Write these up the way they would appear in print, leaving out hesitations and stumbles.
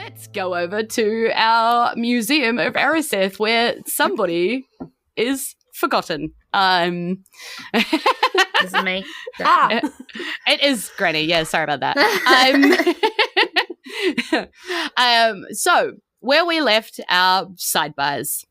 let's go over to our Museum of Eriseth, where somebody is forgotten. This is me. It is Granny. Yeah, sorry about that. So where we left our sidebars.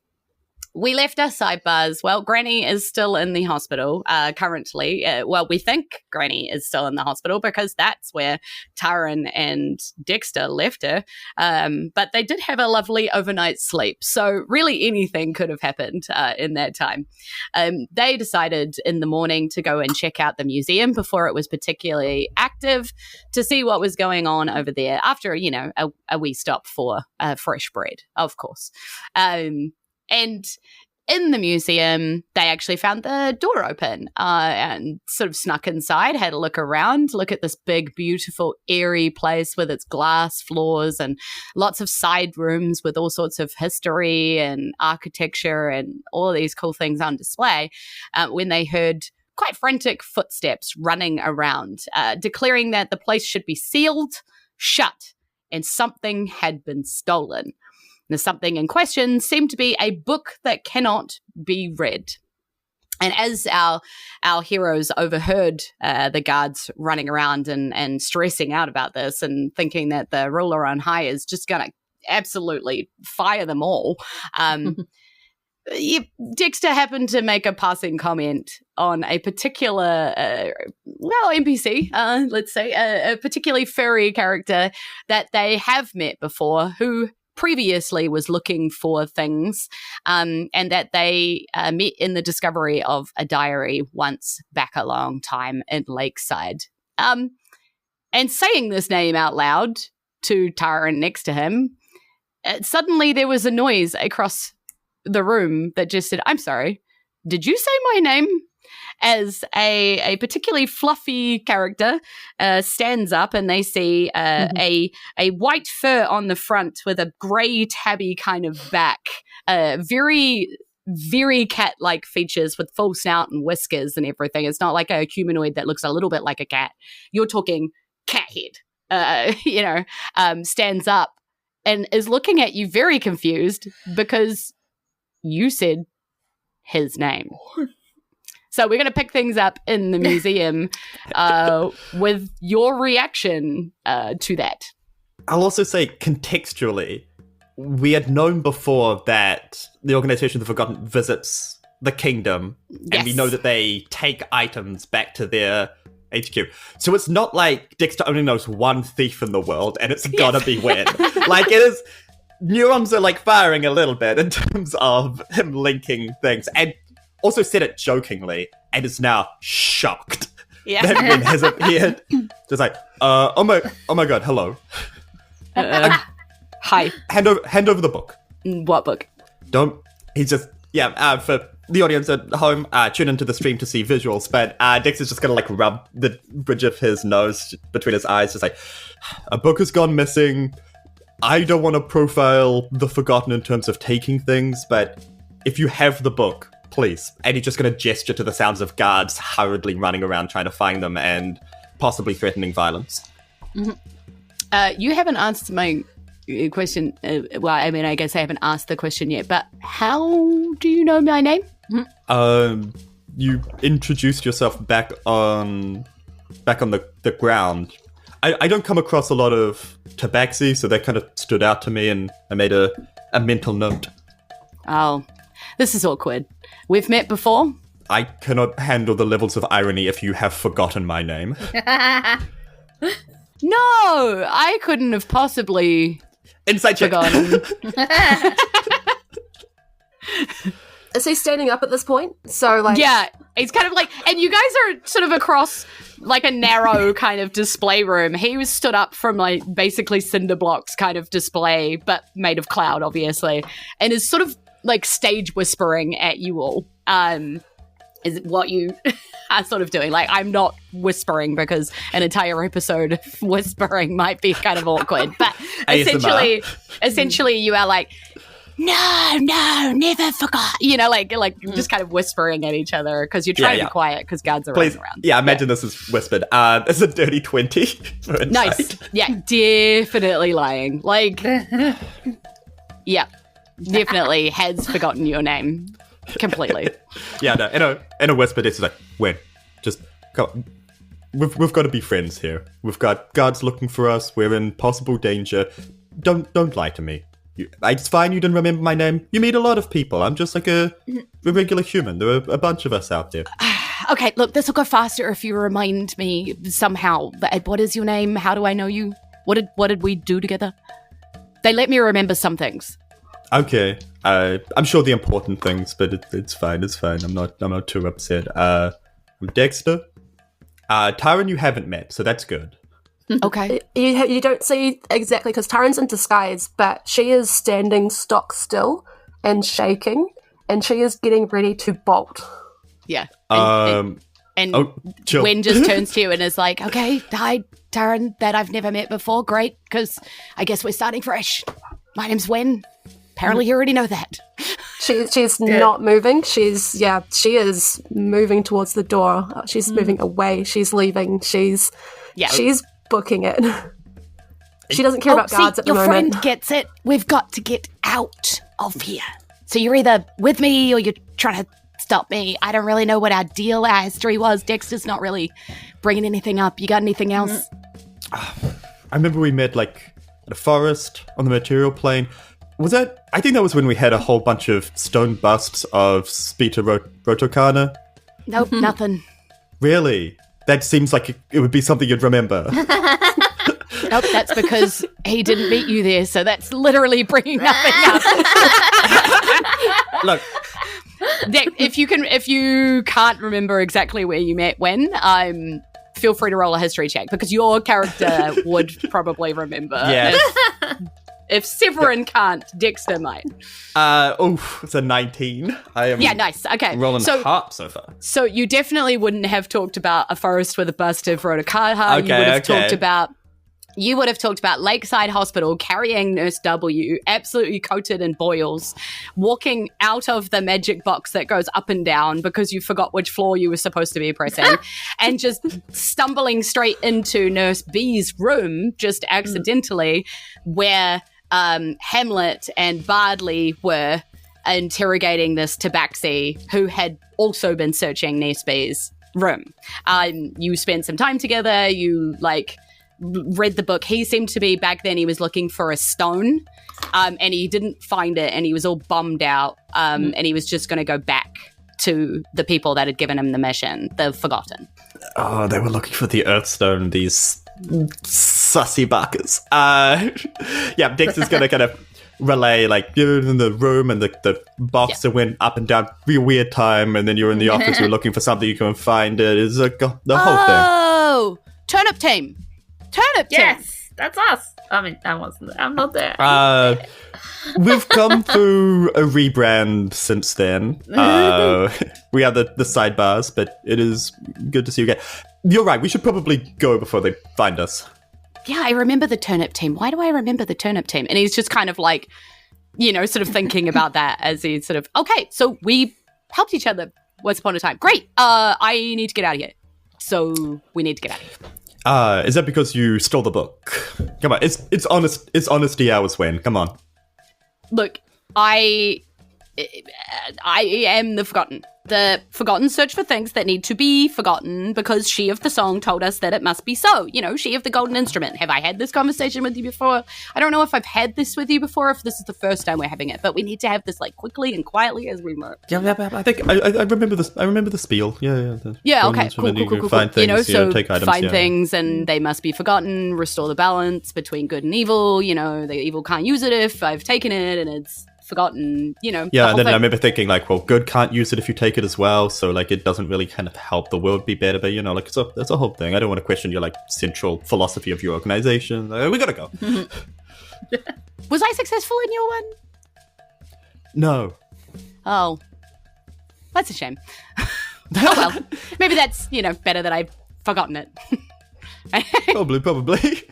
Well, Granny is still in the hospital currently. We think Granny is still in the hospital because that's where Taryn and Dexter left her. But they did have a lovely overnight sleep. So really anything could have happened in that time. They decided in the morning to go and check out the museum before it was particularly active to see what was going on over there after, a wee stop for fresh bread, of course. And in the museum, they actually found the door open and sort of snuck inside, had a look around, look at this big, beautiful, airy place with its glass floors and lots of side rooms with all sorts of history and architecture and all of these cool things on display when they heard quite frantic footsteps running around, declaring that the place should be sealed, shut, and something had been stolen. The something in question seemed to be a book that cannot be read. And as our heroes overheard the guards running around and stressing out about this and thinking that the ruler on high is just going to absolutely fire them all, Dexter happened to make a passing comment on a particular, NPC, let's say, a particularly furry character that they have met before who previously was looking for things and that they met in the discovery of a diary once back a long time in Lakeside. And saying this name out loud to Taryn next to him, suddenly there was a noise across the room that just said, "I'm sorry, did you say my name?" As a particularly fluffy character stands up and they see a white fur on the front with a grey tabby kind of back, very, very cat-like features with full snout and whiskers and everything. It's not like a humanoid that looks a little bit like a cat. You're talking cat head, stands up and is looking at you very confused because you said his name. So we're going to pick things up in the museum with your reaction to that. I'll also say contextually, we had known before that the Organization of the Forgotten visits the kingdom, and we know that they take items back to their HQ. So it's not like Dexter only knows one thief in the world, and it's gotta be Wynn. Like, it is... Neurons are, firing a little bit in terms of him linking things, and also said it jokingly, and is now shocked that Wynn has appeared. Just like, oh my god, hello. Hi. Hand over the book. What book? He's just, for the audience at home, tune into the stream to see visuals, but Dexter's just gonna, rub the bridge of his nose between his eyes, just like, a book has gone missing. I don't want to profile the Forgotten in terms of taking things, but if you have the book, please. And he's just going to gesture to the sounds of guards hurriedly running around trying to find them and possibly threatening violence. Mm-hmm. You haven't answered my question. I guess I haven't asked the question yet, but how do you know my name? Mm-hmm. You introduced yourself back on the ground. I don't come across a lot of tabaxi, so that kind of stood out to me, and I made a mental note. Oh, this is awkward. We've met before? I cannot handle the levels of irony if you have forgotten my name. No, I couldn't have possibly Inside check. Forgotten. Is he standing up at this point? So, yeah, he's kind of and you guys are sort of across a narrow kind of display room. He was stood up from basically cinder blocks kind of display, but made of cloud, obviously, and is sort of stage whispering at you all. Is what you are sort of doing. I'm not whispering because an entire episode of whispering might be kind of awkward, but essentially you are no, never forgot. You know, like just kind of whispering at each other because you're trying to be quiet because guards are running around. Yeah, imagine this is whispered. It's a dirty 20 for insight. Nice. Yeah, definitely lying. Like, yeah, definitely has forgotten your name completely. Yeah, no, in a whisper, it's like, when? Just go. We've got to be friends here. We've got guards looking for us. We're in possible danger. Don't lie to me. It's fine you didn't remember my name. You meet a lot of people. I'm just like a regular human. There are a bunch of us out there. Okay, look, this will go faster if you remind me somehow. What is your name? How do I know you? What did we do together? They let me remember some things. Okay. I'm sure the important things, but it's fine. It's fine. I'm not too upset. I'm Dexter. Taryn you haven't met, so that's good. Okay. You don't see exactly, because Taryn's in disguise, but she is standing stock still and shaking, and she is getting ready to bolt. Yeah. Chill. Gwen just turns to you and is like, okay, hi, Taryn, that I've never met before. Great, because I guess we're starting fresh. My name's Gwen. Apparently you already know that. She's not moving. She is moving towards the door. She's moving away. She's leaving. She's booking it. She doesn't care about guards at the moment. Your friend gets it. We've got to get out of here. So you're either with me or you're trying to stop me. I don't really know what our history was. Dexter's not really bringing anything up. You got anything else? I remember we met like at a forest on the material plane. Was that? I think that was when we had a whole bunch of stone busts of Spita Rotokana. Nope, nothing. Really? That seems like it would be something you'd remember. Nope, that's because he didn't meet you there, so that's literally bringing nothing up. Look, if you can't remember exactly where you met when, feel free to roll a history check because your character would probably remember. Yeah. If Severin can't, Dexter might. It's a 19. Yeah, nice. Okay. Rolling hot so far. So you definitely wouldn't have talked about a forest with a bust of Rotokana. You would have talked about Lakeside Hospital carrying Nurse W, absolutely coated in boils, walking out of the magic box that goes up and down because you forgot which floor you were supposed to be pressing, and just stumbling straight into Nurse B's room, just accidentally, where Hamlet and Bardley were interrogating this tabaxi who had also been searching Nurse B's room. You spent some time together, you, read the book. He seemed to be, back then, he was looking for a stone, and he didn't find it, and he was all bummed out, and he was just going to go back to the people that had given him the mission, the Forgotten. Oh, they were looking for the Earthstone, these sussy buckers. Dexter's going to kind of relay, you're in the room, and the boxer went up and down, real weird time, and then you're in the office, you're looking for something, you can find it. It's the whole thing. Oh! Turnip team! Yes, that's us. I mean, I'm not there. We've come through a rebrand since then. We are the Sidebars, but it is good to see you again. You're right, we should probably go before they find us. Yeah, I remember the turnip team. Why do I remember the turnip team? And he's just kind of sort of thinking about that as he's sort of, okay, so we helped each other once upon a time. Great, I need to get out of here. So we need to get out of here. Is that because you stole the book? Come on, it's honest. It's honesty hours, Wayne. Come on. Look, I am the Forgotten. The Forgotten search for things that need to be forgotten because she of the song told us that it must be so. You know, she of the golden instrument. Have I had this conversation with you before? I don't know if I've had this with you before, if this is the first time we're having it, but we need to have this quickly and quietly as we move. Yeah, I think I remember this. I remember the spiel. Yeah. Okay. Cool. Find things, take items. Find things, and they must be forgotten. Restore the balance between good and evil. You know, the evil can't use it if I've taken it, and it's forgotten, Yeah, and then thing. I remember thinking, good can't use it if you take it as well, so, it doesn't really kind of help the world be better, but, it's a whole thing. I don't want to question your, central philosophy of your organization. We gotta go. Was I successful in your one? No. Oh. That's a shame. Oh, well. Maybe that's, better that I've forgotten it. Probably.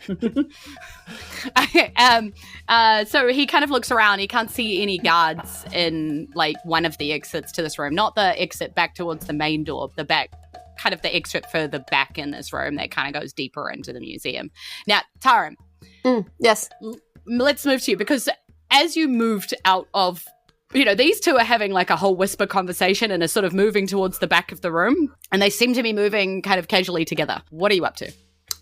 So he kind of looks around. He can't see any guards in like one of the exits to this room. Not the exit back towards the main door, the back, kind of the exit further back in this room that kind of goes deeper into the museum. Now, Taryn. Yes. Let's move to you, because as you moved out of, these two are having like a whole whisper conversation and are sort of moving towards the back of the room, and they seem to be moving kind of casually together. What are you up to?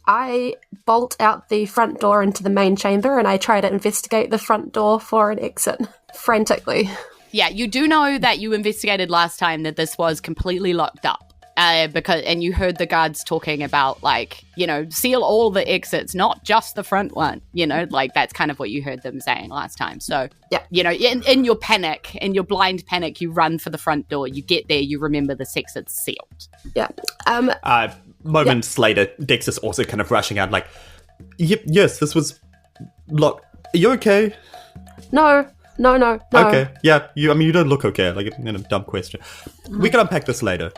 I bolt out the front door into the main chamber and I try to investigate the front door for an exit frantically. Yeah, you do know that you investigated last time that this was completely locked up. And you heard the guards talking about, like, seal all the exits, not just the front one, like that's kind of what you heard them saying last time. So, yeah, in your panic, in your blind panic, you run for the front door. You get there, you remember this exit's sealed. Yeah. Moments later, Dexter's also kind of rushing out, like, yes, this was locked. Are you okay? No. Okay, yeah, you don't look okay, like, dumb question. We can unpack this later.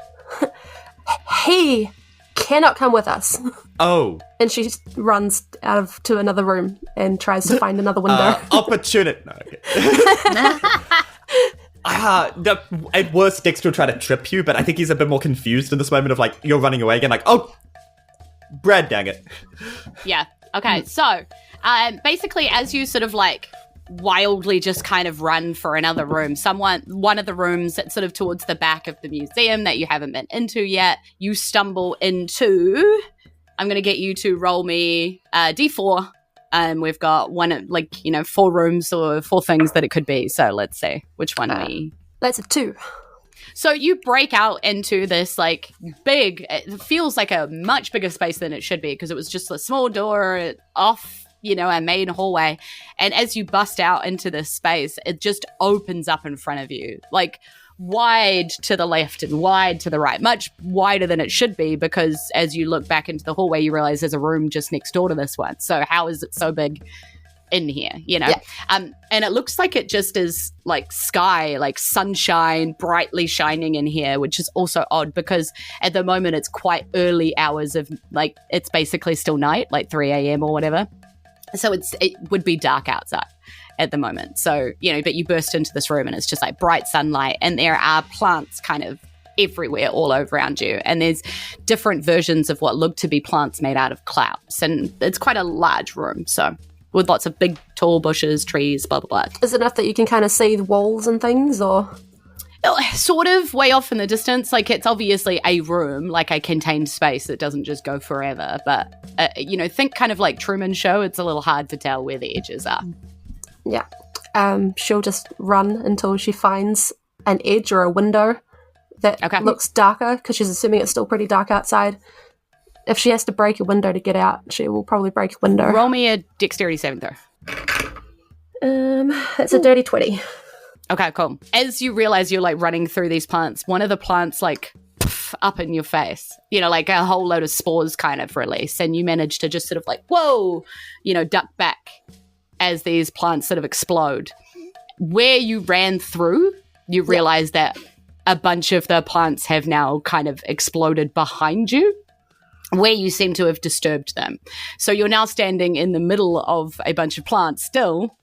He cannot come with us. Oh. And she runs out to another room and tries to find another window. Opportunity. No, okay. At worst, Dexter will try to trip you, but I think he's a bit more confused in this moment of, like, you're running away again, like, oh, Brad, dang it. Yeah, okay, so, basically, as you sort of, like, wildly just kind of run for another room, one of the rooms that's sort of towards the back of the museum that you haven't been into yet, you stumble into, I'm going to get you to roll me D4. We've got one, like, 4 rooms or 4 things that it could be. So let's see which one That's a 2. So you break out into this, like, big, it feels like a much bigger space than it should be, because it was just a small door off, a main hallway. And as you bust out into this space, it just opens up in front of you, like, wide to the left and wide to the right, much wider than it should be, because as you look back into the hallway, you realize there's a room just next door to this one. So how is it so big in here, Yeah. And it looks like it just is like sky, like sunshine, brightly shining in here, which is also odd because at the moment it's quite early hours of, like, it's basically still night, like 3 a.m. or whatever. So it would be dark outside at the moment. So, but you burst into this room and it's just like bright sunlight, and there are plants kind of everywhere all over around you. And there's different versions of what look to be plants made out of clouds. And it's quite a large room. So with lots of big, tall bushes, trees, blah, blah, blah. Is it enough that you can kind of see the walls and things, or? Sort of way off in the distance. Like, it's obviously a room, like a contained space that doesn't just go forever. But, think kind of like Truman Show. It's a little hard to tell where the edges are. Yeah. She'll just run until she finds an edge or a window that looks darker, because she's assuming it's still pretty dark outside. If she has to break a window to get out, she will probably break a window. Roll me a dexterity saving throw. It's a dirty 20. Okay, cool. As you realize you're, like, running through these plants, one of the plants, like, up in your face, like a whole load of spores kind of release, and you manage to just sort of, like, whoa, duck back as these plants sort of explode. Where you ran through, you realize that a bunch of the plants have now kind of exploded behind you, where you seem to have disturbed them. So you're now standing in the middle of a bunch of plants still,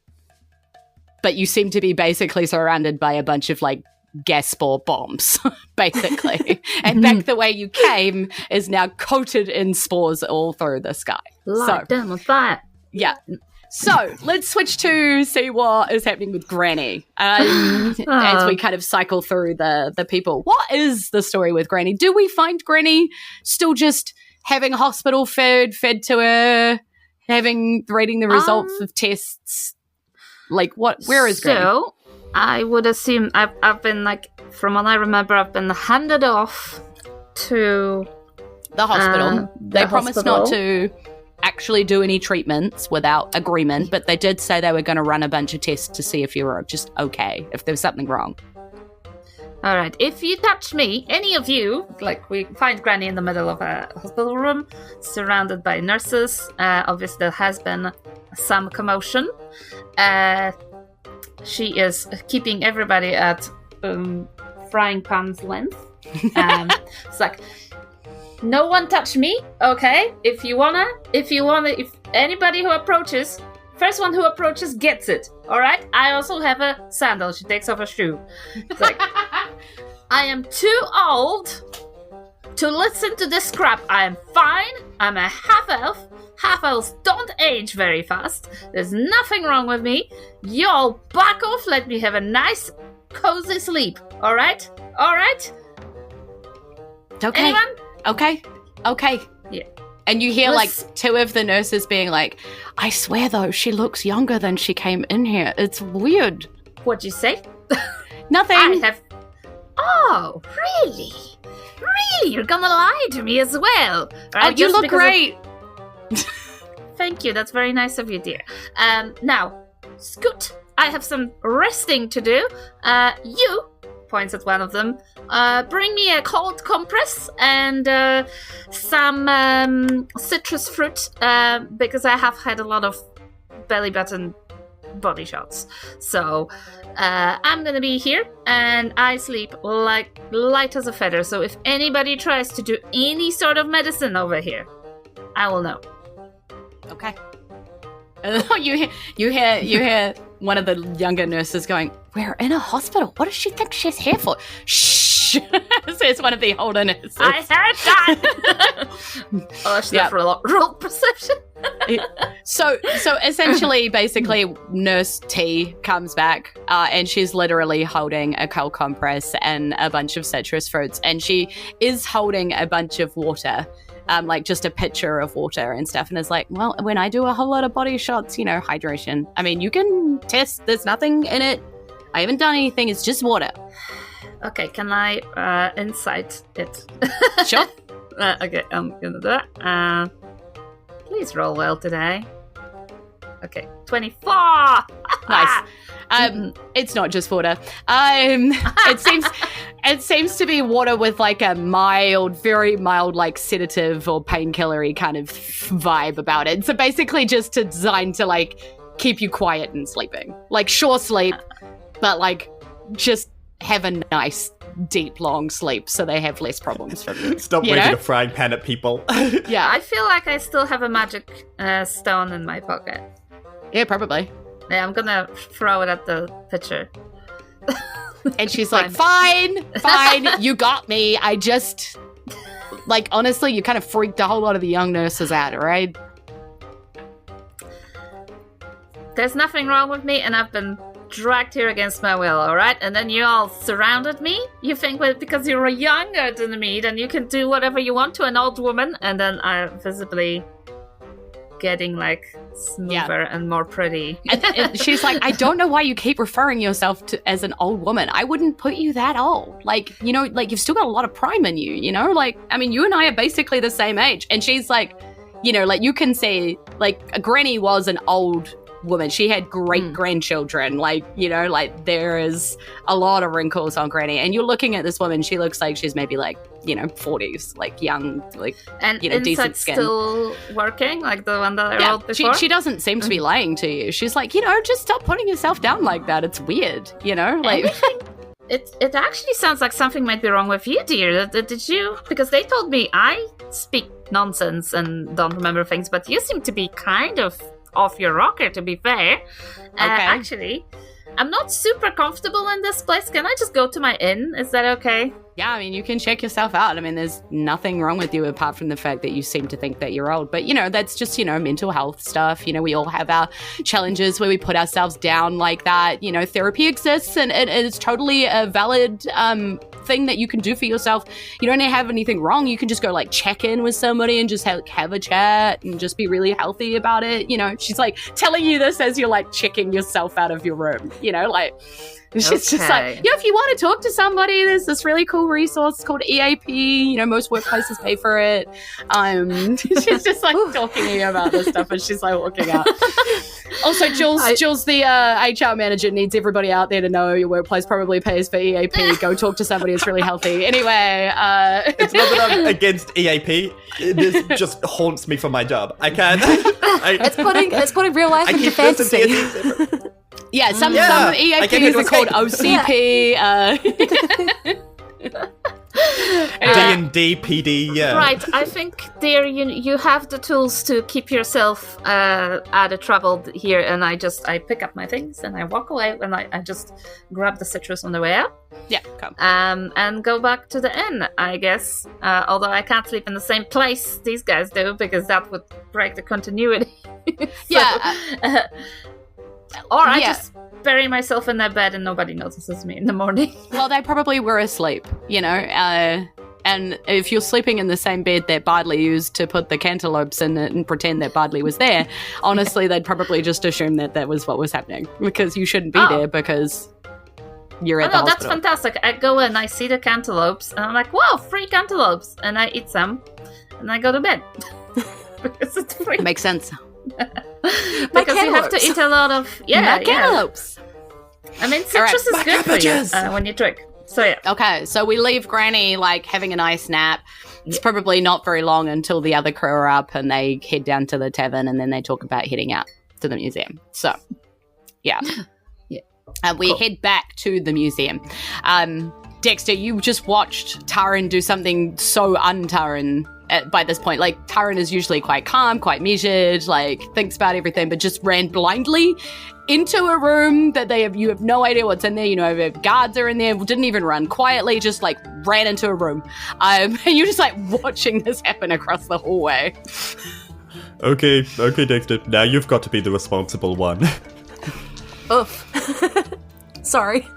but you seem to be basically surrounded by a bunch of, like, gas spore bombs, basically. And back the way you came is now coated in spores all through the sky. Light them on fire. Yeah. So let's switch to see what is happening with Granny as we kind of cycle through the people. What is the story with Granny? Do we find Granny still just having hospital fed to her, reading the results of tests? Like, where is Granny? So, I would assume I've been, like, from what I remember, I've been handed off to the hospital. They promised not to actually do any treatments without agreement, but they did say they were going to run a bunch of tests to see if you were just okay, if there was something wrong. All right, if you touch me, any of you, like, we find Granny in the middle of a hospital room, surrounded by nurses. Obviously, there has been some commotion. She is keeping everybody at frying pan's length. It's like, no one touch me, okay? If anybody who approaches, First one who approaches gets it. All right. I also have a sandal. She takes off her shoe. It's like, I am too old to listen to this crap. I am fine. I'm a half-elf. Half-elves don't age very fast. There's nothing wrong with me. You all back off. Let me have a nice, cozy sleep. All right? All right? Okay. Anyone? Okay. Yeah. And you hear, like, two of the nurses being like, I swear, though, she looks younger than she came in here. It's weird. What'd you say? Nothing. Oh, really? Really? You're gonna lie to me as well? Right, you look great. Thank you. That's very nice of you, dear. Now, Scoot, I have some resting to do. You, points at one of them, bring me a cold compress and some citrus fruit because I have had a lot of belly button body shots. So I'm gonna be here and I sleep like light as a feather. So if anybody tries to do any sort of medicine over here, I will know. Okay. You hear one of the younger nurses going, we're in a hospital. What does she think she's here for? Shh, says one of the older nurses. I heard that. Oh, she's there for a lot. Roll perception. So essentially, basically, Nurse T comes back and she's literally holding a cold compress and a bunch of citrus fruits, and she is holding a bunch of water. Like just a pitcher of water and stuff, and is like, well, when I do a whole lot of body shots, hydration. I mean, you can test. There's nothing in it. I haven't done anything. It's just water. Okay, can I insight it? Sure. Okay, I'm gonna do that. Please roll well today. Okay, 24. Nice. It's not just water. It seems to be water with like a very mild, like sedative or painkillery kind of vibe about it. So basically, just designed to like keep you quiet and sleeping, like sure sleep, but like just have a nice, deep, long sleep, so they have less problems from you. Stop waving a frying pan at people. Yeah, I feel like I still have a magic stone in my pocket. Yeah, probably. Yeah, I'm gonna throw it at the pitcher. And she's like, fine, you got me. I just, like, honestly, you kind of freaked a whole lot of the young nurses out, right? There's nothing wrong with me, and I've been dragged here against my will, all right? And then you all surrounded me? You think, well, because you're younger than me, then you can do whatever you want to an old woman? And then I visibly getting, like, smoother and more pretty. And she's like, I don't know why you keep referring yourself to as an old woman. I wouldn't put you that old. Like, like you've still got a lot of prime in you, Like, I mean, you and I are basically the same age. And she's like, like you can say, like, a granny was an old woman. She had great grandchildren. Like, like there is a lot of wrinkles on granny. And you're looking at this woman, she looks like she's maybe like, 40s, like young, like, and decent skin. Still working, like the one that I rolled before? She doesn't seem to be lying to you. She's like, just stop putting yourself down like that. It's weird, like. It actually sounds like something might be wrong with you, dear. Did you? Because they told me I speak nonsense and don't remember things, but you seem to be kind of off your rocker, to be fair. Okay. Actually, I'm not super comfortable in this place. Can I just go to my inn? Is that okay? Yeah, I mean, you can check yourself out. I mean, there's nothing wrong with you apart from the fact that you seem to think that you're old. But, that's just, mental health stuff. We all have our challenges where we put ourselves down like that. Therapy exists and it's totally a valid thing that you can do for yourself. You don't have anything wrong. You can just go, like, check in with somebody and just have a chat and just be really healthy about it. She's, like, telling you this as you're, like, checking yourself out of your room, like... She's just like, if you want to talk to somebody, there's this really cool resource called EAP. Most workplaces pay for it. She's just like talking to you about this stuff, and she's like walking out. Also, Julz, the HR manager, needs everybody out there to know your workplace probably pays for EAP. Go talk to somebody that's really healthy. Anyway, it's not that I'm against EAP. This just haunts me for my job. I can't. It's putting real life into fantasy. Yeah, some EAPs are called OCP. D&D, PD, yeah. Right, I think, dear, you have the tools to keep yourself out of trouble here, and I pick up my things, and I walk away, and I just grab the citrus on the way out. Yeah, come. And go back to the inn, I guess. Although I can't sleep in the same place these guys do, because that would break the continuity. Or I just bury myself in their bed and nobody notices me in the morning. Well, they probably were asleep, and if you're sleeping in the same bed that Bardley used to put the cantaloupes in it and pretend that Bardley was there, honestly, they'd probably just assume that was what was happening, because you shouldn't be there because you're at the hospital. That's fantastic. I go in, I see the cantaloupes, and I'm like, wow, free cantaloupes, and I eat some, and I go to bed. Because it's free. Makes sense. Because you have to eat a lot of cantaloupes. I mean, citrus is good for you when you drink. So yeah. Okay, so we leave Granny having a nice nap. It's probably not very long until the other crew are up and they head down to the tavern, and then they talk about heading out to the museum. So yeah. We head back to the museum. Dexter, you just watched Taryn do something so un-Taryn by this point. Like, Taryn is usually quite calm, quite measured, thinks about everything, but just ran blindly into a room that you have no idea what's in there. Guards are in there, didn't even run quietly, just ran into a room. And you're just watching this happen across the hallway. Okay, Dexter, now you've got to be the responsible one. Oof. Sorry.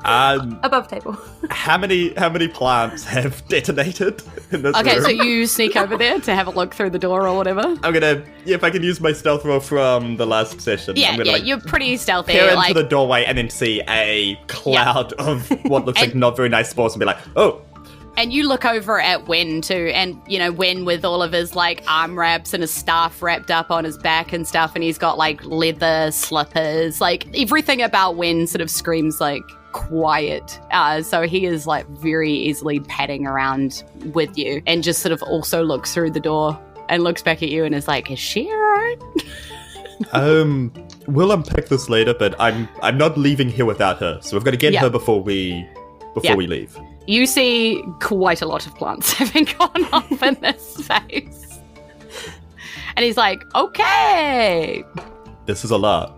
Above table. How many plants have detonated in this room? Okay, so you sneak over there to have a look through the door or whatever? I'm gonna, if I can use my stealth roll from the last session. Yeah, I'm gonna, you're pretty stealthy. Peer into the doorway and then see a cloud of what looks like not very nice spores and be like, oh. And you look over at Wen too, and Wen with all of his arm wraps and his staff wrapped up on his back and stuff, and he's got leather slippers. Everything about Wen sort of screams quiet. So he is very easily padding around with you, and just sort of also looks through the door and looks back at you and is like, is she alright? We'll unpack this later, but I'm not leaving here without her, so we've got to get her before we leave. You see quite a lot of plants having gone off in this space. And he's like, okay. This is a lot.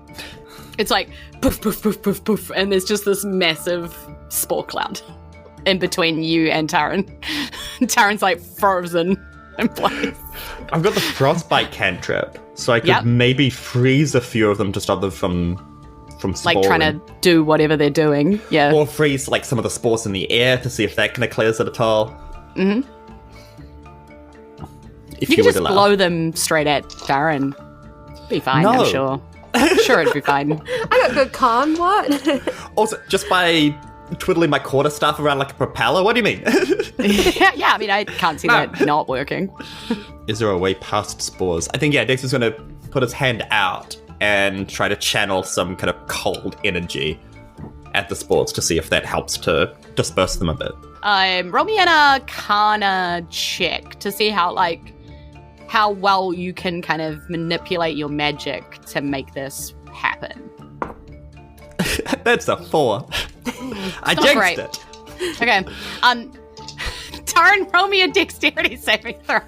It's poof, poof, poof, poof, poof. And there's just this massive spore cloud in between you and Taryn. Taryn's frozen in place. I've got the frostbite cantrip, so I could maybe freeze a few of them to stop them from sporing. Trying to do whatever they're doing, yeah. Or freeze some of the spores in the air to see if that kind of clears it at all. Mm-hmm. If you you could just would allow. blow them straight at Taryn. Be fine, No. I'm sure. Sure, it'd be fine. I got good con, what? Also, just by twiddling my quarterstaff around like a propeller? What do you mean? yeah, I mean, I can't see that not working. Is there a way past spores? I think, Dexter's going to put his hand out and try to channel some kind of cold energy at the spores to see if that helps to disperse them a bit. Roll me an Arcana check to see how well you can kind of manipulate your magic to make this happen. That's a 4. I jinxed it. Okay. Taryn, roll me a dexterity saving throw.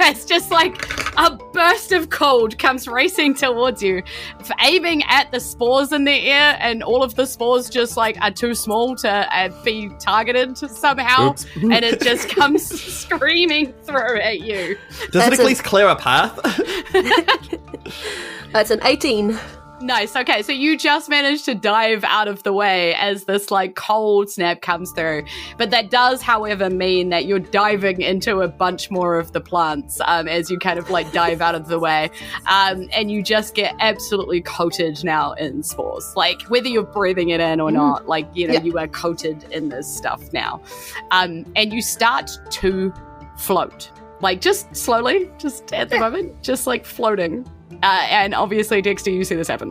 It's just a burst of cold comes racing towards you, aiming at the spores in the air, and all of the spores just are too small to be targeted somehow. Oops. And it just comes screaming through at you. Does it at least clear a path? That's an 18. Nice. Okay, so you just managed to dive out of the way as this cold snap comes through. But that does, however, mean that you're diving into a bunch more of the plants as you kind of dive out of the way. And you just get absolutely coated now in spores. Whether you're breathing it in or not, you are coated in this stuff now. And you start to float. Just slowly, just at the moment, just floating. And obviously, Dexter, you see this happen.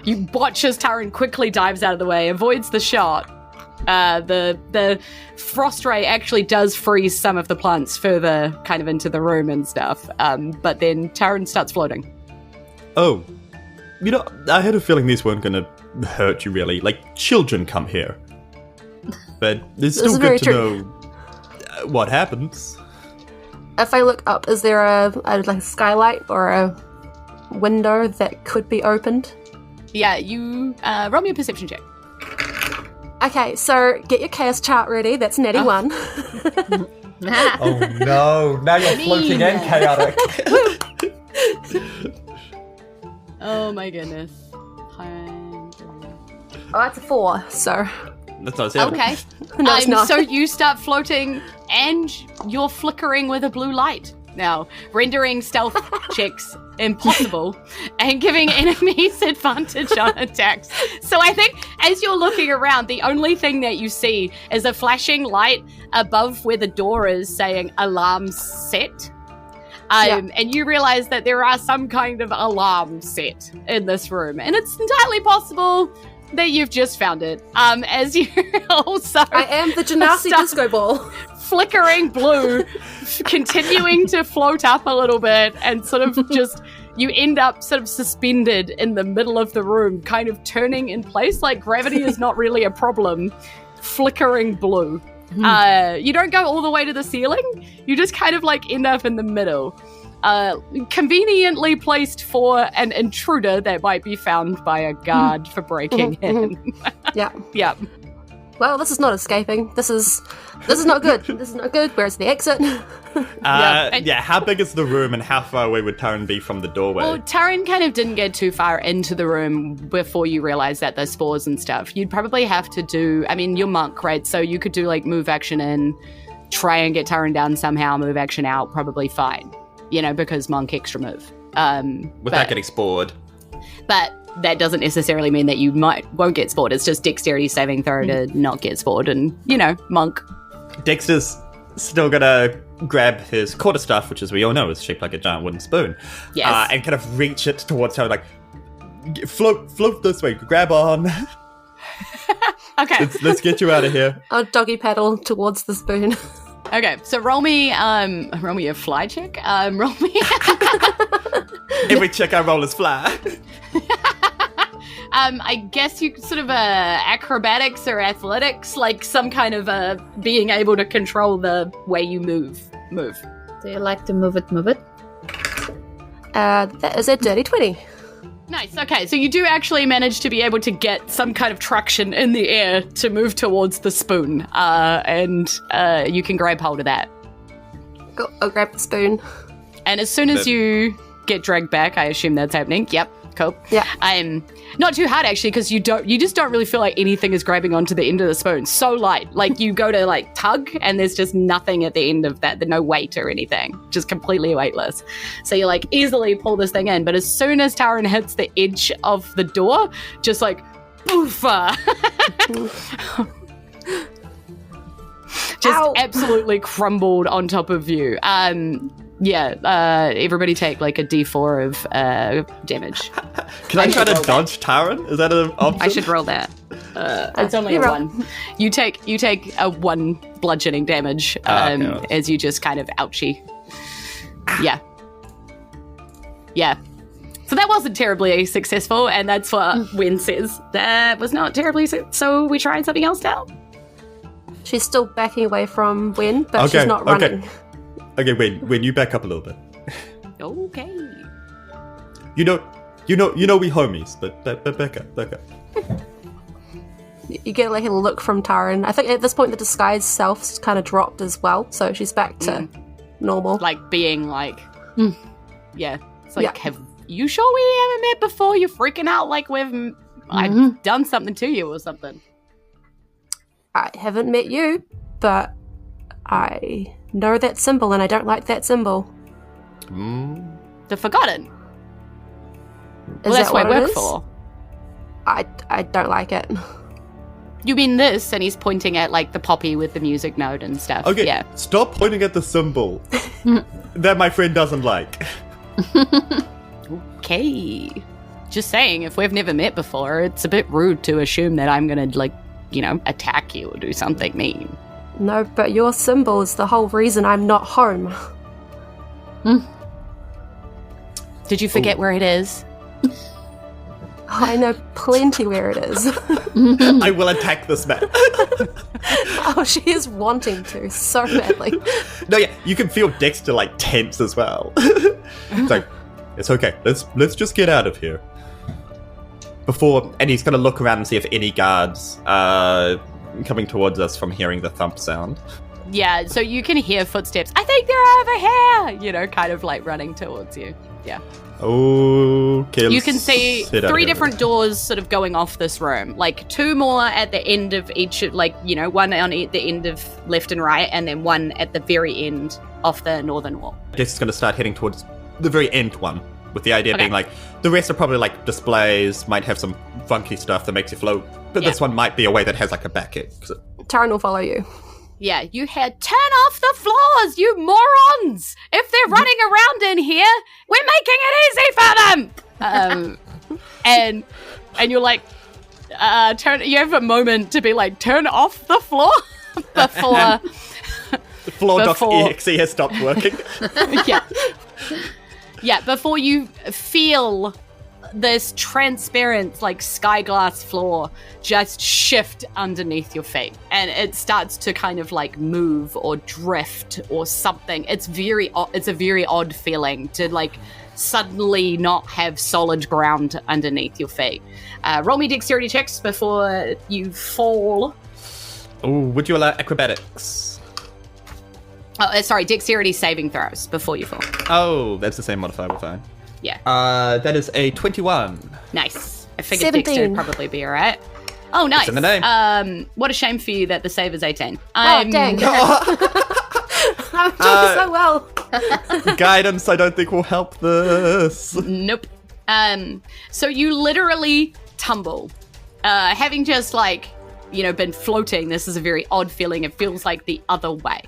You watch as Taryn quickly dives out of the way, avoids the shot. The frost ray actually does freeze some of the plants further kind of into the room and stuff. But then Taryn starts floating. Oh. I had a feeling these weren't going to hurt you really. Like, children come here. But it's still good to know what happens. If I look up, is there a skylight or a window that could be opened? Yeah, you roll me a perception check. Okay, so get your chaos chart ready. That's natty 1. Oh no, now you're floating and chaotic. Oh my goodness. Oh, that's a 4, so... That's not 7. Okay. No, it's not. So you start floating and you're flickering with a blue light now, rendering stealth checks impossible and giving enemies advantage on attacks. So I think as you're looking around, the only thing that you see is a flashing light above where the door is saying alarm set. And you realize that there are some kind of alarm set in this room. And it's entirely possible that you've just found it. As you also... I am the Genasi disco ball. Flickering blue, continuing to float up a little bit, and sort of just... You end up sort of suspended in the middle of the room, kind of turning in place, like gravity is not really a problem. Flickering blue. You don't go all the way to the ceiling. You just kind of like end up in the middle. Conveniently placed for an intruder that might be found by a guard for breaking in. Yeah. Well, this is not escaping. This is not good. This is not good. Where's the exit? How big is the room and how far away would Taryn be from the doorway? Well, Taryn kind of didn't get too far into the room before you realized that there's spores and stuff. You'd probably have to do, I mean, you're monk, right? So you could do like move action in, try and get Taryn down somehow, move action out, probably fine. You know, because monk extra move. Without getting spored. But that doesn't necessarily mean that you won't get spored. It's just dexterity saving throw to not get spored and, you know, monk. Dexter's still gonna grab his quarterstaff, which as we all know is shaped like a giant wooden spoon. Yes. And kind of reach it towards her, like, float this way, grab on. Okay. Let's get you out of here. I'll doggy paddle towards the spoon. Okay, so roll me a fly check. Roll me. Every check I roll is fly. I guess you sort of acrobatics or athletics, like some kind of being able to control the way you move. Do you like to move it? That is a dirty 20. Nice. Okay, so you do actually manage to be able to get some kind of traction in the air to move towards the spoon, and you can grab hold of that. I'll grab the spoon. And as soon as you get dragged back, I assume that's happening. Yep. Cool. Yeah. Not too hard actually, because you just don't really feel like anything is grabbing onto the end of the spoon. So light. Like you go to like tug and there's just nothing at the end of that. There's no weight or anything. Just completely weightless. So you like easily pull this thing in, but as soon as Taryn hits the edge of the door, just like boofa. Just Ow. absolutely crumbled on top of you. Everybody take like a d4 of damage. Can I try to dodge Taryn? Is that an option? I should roll that. It's only a 1. You take a 1 bludgeoning damage as you just kind of ouchie. Yeah. So that wasn't terribly successful, and that's what Wen says. That was not terribly so we tried something else now. She's still backing away from Wen, but she's not running. Okay, Wen, you back up a little bit. Okay. You know we homies, but back up. You get like a look from Taryn. I think at this point the disguise self's kind of dropped as well, so she's back to normal. Like being like, yeah. It's like, have you sure we haven't met before? You're freaking out like I've done something to you or something. I haven't met you, but I know that symbol and I don't like that symbol. The Forgotten. Is that's that what what I it work is? for. I don't like it. You mean this? And he's pointing at like the poppy with the music note and stuff. Okay, yeah. Stop pointing at the symbol that my friend doesn't like. Okay. Just saying, if we've never met before, it's a bit rude to assume that I'm gonna attack you or do something mean. No, but your symbol is the whole reason I'm not home. Did you forget where it is? I know plenty where it is. I will attack this map. Oh, she is wanting to so badly. No, yeah, you can feel Dexter like tense as well. It's like, it's okay. Let's just get out of here. And he's gonna look around and see if any guards are coming towards us from hearing the thump sound. Yeah, so you can hear footsteps. I think they're over here. You know, kind of like running towards you. Yeah. Okay. You can see 3 different doors sort of going off this room. Like 2 more at the end of each, like, you know, one on the end of left and right, and then one at the very end off the northern wall. I guess it's going to start heading towards the very end one, with the idea being like, the rest are probably like displays, might have some funky stuff that makes you float, but this one might be a way that has like a back end. Taryn will follow you. Yeah, you had turn off the floors, you morons! If they're running around in here, we're making it easy for them! And you're like, you have a moment to be like, turn off the floor before... The floor.exe has stopped working. Yeah, before you feel this transparent, like, sky glass floor just shift underneath your feet, and it starts to kind of like move or drift or something. It's a very odd feeling to like suddenly not have solid ground underneath your feet. Roll me dexterity checks before you fall. Oh, would you allow acrobatics? Oh, sorry, dexterity saving throws before you fall. Oh, that's the same modifier, we're fine. Yeah. That is a 21. Nice. I figured 17. Dexter would probably be alright. Oh, nice. It's in the name. What a shame for you that the save is 18. Oh, dang. I'm doing so well. Guidance, I don't think will help this. Nope. So you literally tumble. Having just like, you know, been floating, this is a very odd feeling. It feels like the other way.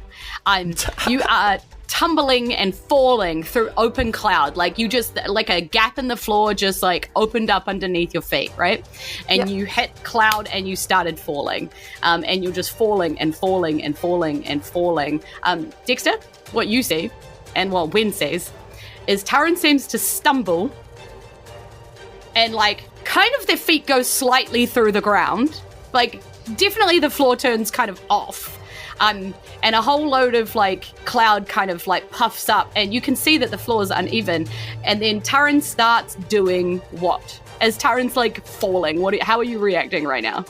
You are tumbling and falling through open cloud, like you just, like a gap in the floor just like opened up underneath your feet, right? And you hit cloud and you started falling, and you're just falling and falling and falling and falling. Dexter, what you see and what Wen sees is Taryn seems to stumble and like kind of their feet go slightly through the ground, like definitely the floor turns kind of off. And a whole load of like cloud kind of like puffs up, and you can see that the floor is uneven. And then Taryn starts doing what? As Taryn's like falling, how are you reacting right now?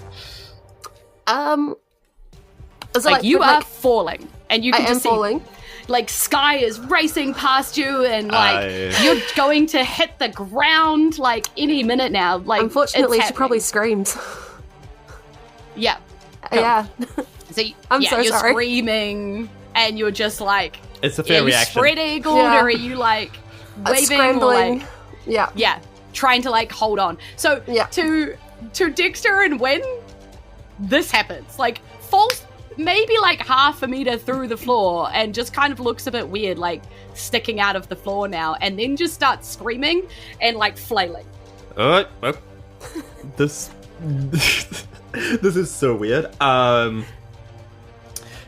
Is like you are falling, and you can just see falling. Like sky is racing past you, and like you're going to hit the ground like any minute now. Like unfortunately, she probably screamed. Yeah. Yeah. So you're sorry. Screaming, and you're just like, it's a fair reaction. Spread eagled, or are you like waving, scrambling? Or like, trying to like hold on. So to Dexter and Wen, this happens. Like falls maybe like half a meter through the floor, and just kind of looks a bit weird, like sticking out of the floor now, and then just starts screaming and like flailing. Well, this is so weird.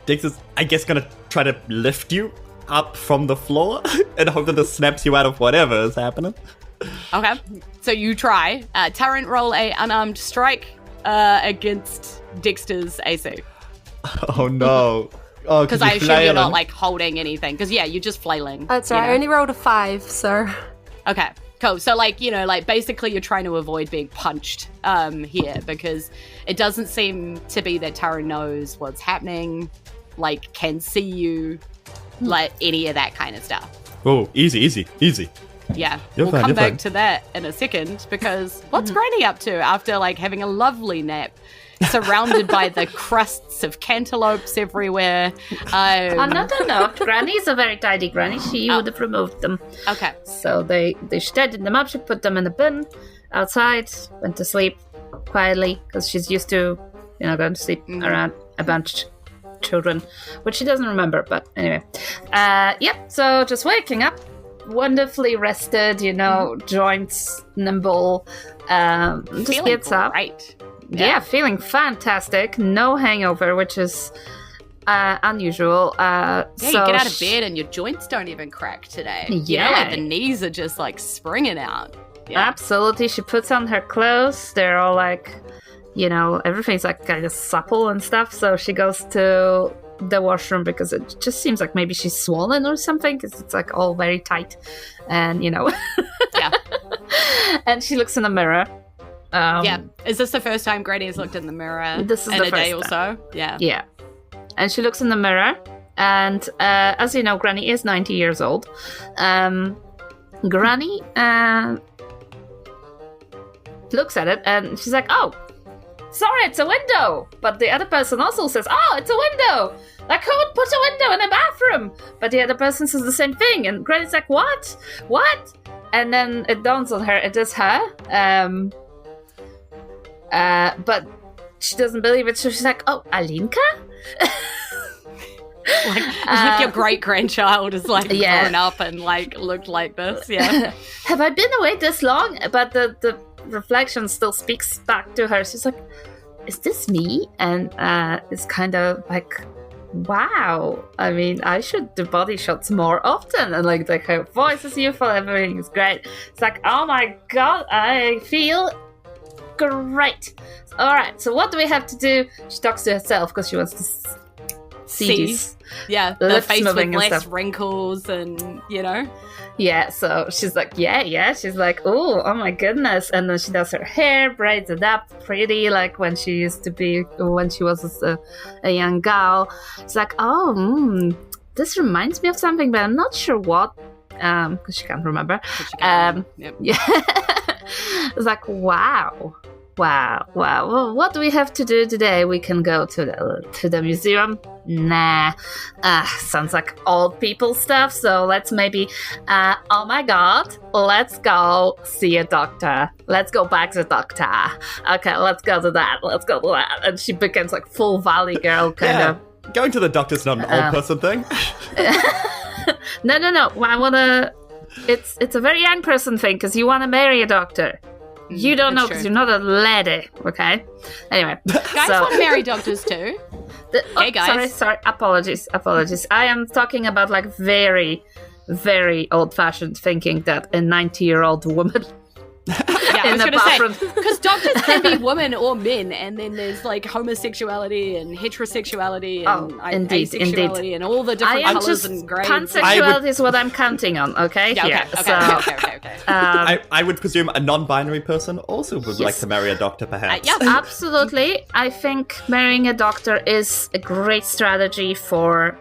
Dexter's, I guess, gonna try to lift you up from the floor and hope that this snaps you out of whatever is happening. Okay, so you try. Taryn, roll a unarmed strike against Dexter's AC. Oh no. Oh, because I assume you're not like holding anything. Because you're just flailing. That's right. I only rolled a 5, so. Okay, cool. So like, you know, like basically you're trying to avoid being punched here, because it doesn't seem to be that Taryn knows what's happening, like can see you, like any of that kind of stuff. Oh, easy. Yeah, We'll come back to that in a second, because what's Granny up to after like having a lovely nap? Surrounded by the crusts of cantaloupes everywhere. No. Granny's a very tidy granny. She would have removed them. Okay. So they shredded them up. She put them in the bin outside, went to sleep quietly, because she's used to, you know, going to sleep around a bunch of children, which she doesn't remember, but anyway. So just waking up, wonderfully rested, you know, joints nimble, just feeling gets up. Right. Yeah, feeling fantastic. No hangover, which is unusual. You get out of bed and your joints don't even crack today. Yeah. You know, like the knees are just like springing out. Absolutely. She puts on her clothes. They're all like, everything's like kind of supple and stuff. So she goes to the washroom because it just seems like maybe she's swollen or something because it's like all very tight. And, Yeah. And she looks in the mirror. Is this the first time Granny has looked in the mirror this is in the a first day or so? Yeah. Yeah. And she looks in the mirror. And as you know, Granny is 90 years old. Granny looks at it and she's like, oh, sorry, it's a window. But the other person also says, oh, it's a window. Like, who would put a window in a bathroom? But the other person says the same thing. And Granny's like, what? And then it dawns on her, it is her. But she doesn't believe it. So she's like, oh, Alinka? like your great-grandchild is like grown up and like looked like this. Yeah. Have I been away this long? But the reflection still speaks back to her. She's like, is this me? And it's kind of like, wow. I mean, I should do body shots more often. And like her voice is youthful, everything is great. It's like, oh my god, I feel great. All right, so what do we have to do? She talks to herself because she wants to see these the face with less wrinkles and Yeah, so she's like, she's like, oh my goodness. And then she does her hair, braids it up pretty like when she used to be, when she was a young girl. It's like, this reminds me of something, but I'm not sure what, because she can't remember. Yeah. It's like, wow. Well, what do we have to do today? We can go to the museum. Nah, sounds like old people stuff. So let's maybe, oh my god, let's go see a doctor. Let's go back to the doctor. Okay, let's go to that. And she becomes like full valley girl kind of. Going to the doctor's not an old person thing. No. I wanna. It's a very young person thing because you want to marry a doctor. You don't know because you're not a lady, okay? Anyway. Guys want married doctors too. Hey guys. Sorry. Apologies. I am talking about like very, very old-fashioned thinking that a 90-year-old woman I was going to say, because doctors can be women or men, and then there's like homosexuality and heterosexuality and asexuality and all the different colours and grades. Pansexuality is what I'm counting on, okay? Yeah, okay. I would presume a non-binary person also would like to marry a doctor, perhaps. Yeah, absolutely. I think marrying a doctor is a great strategy for...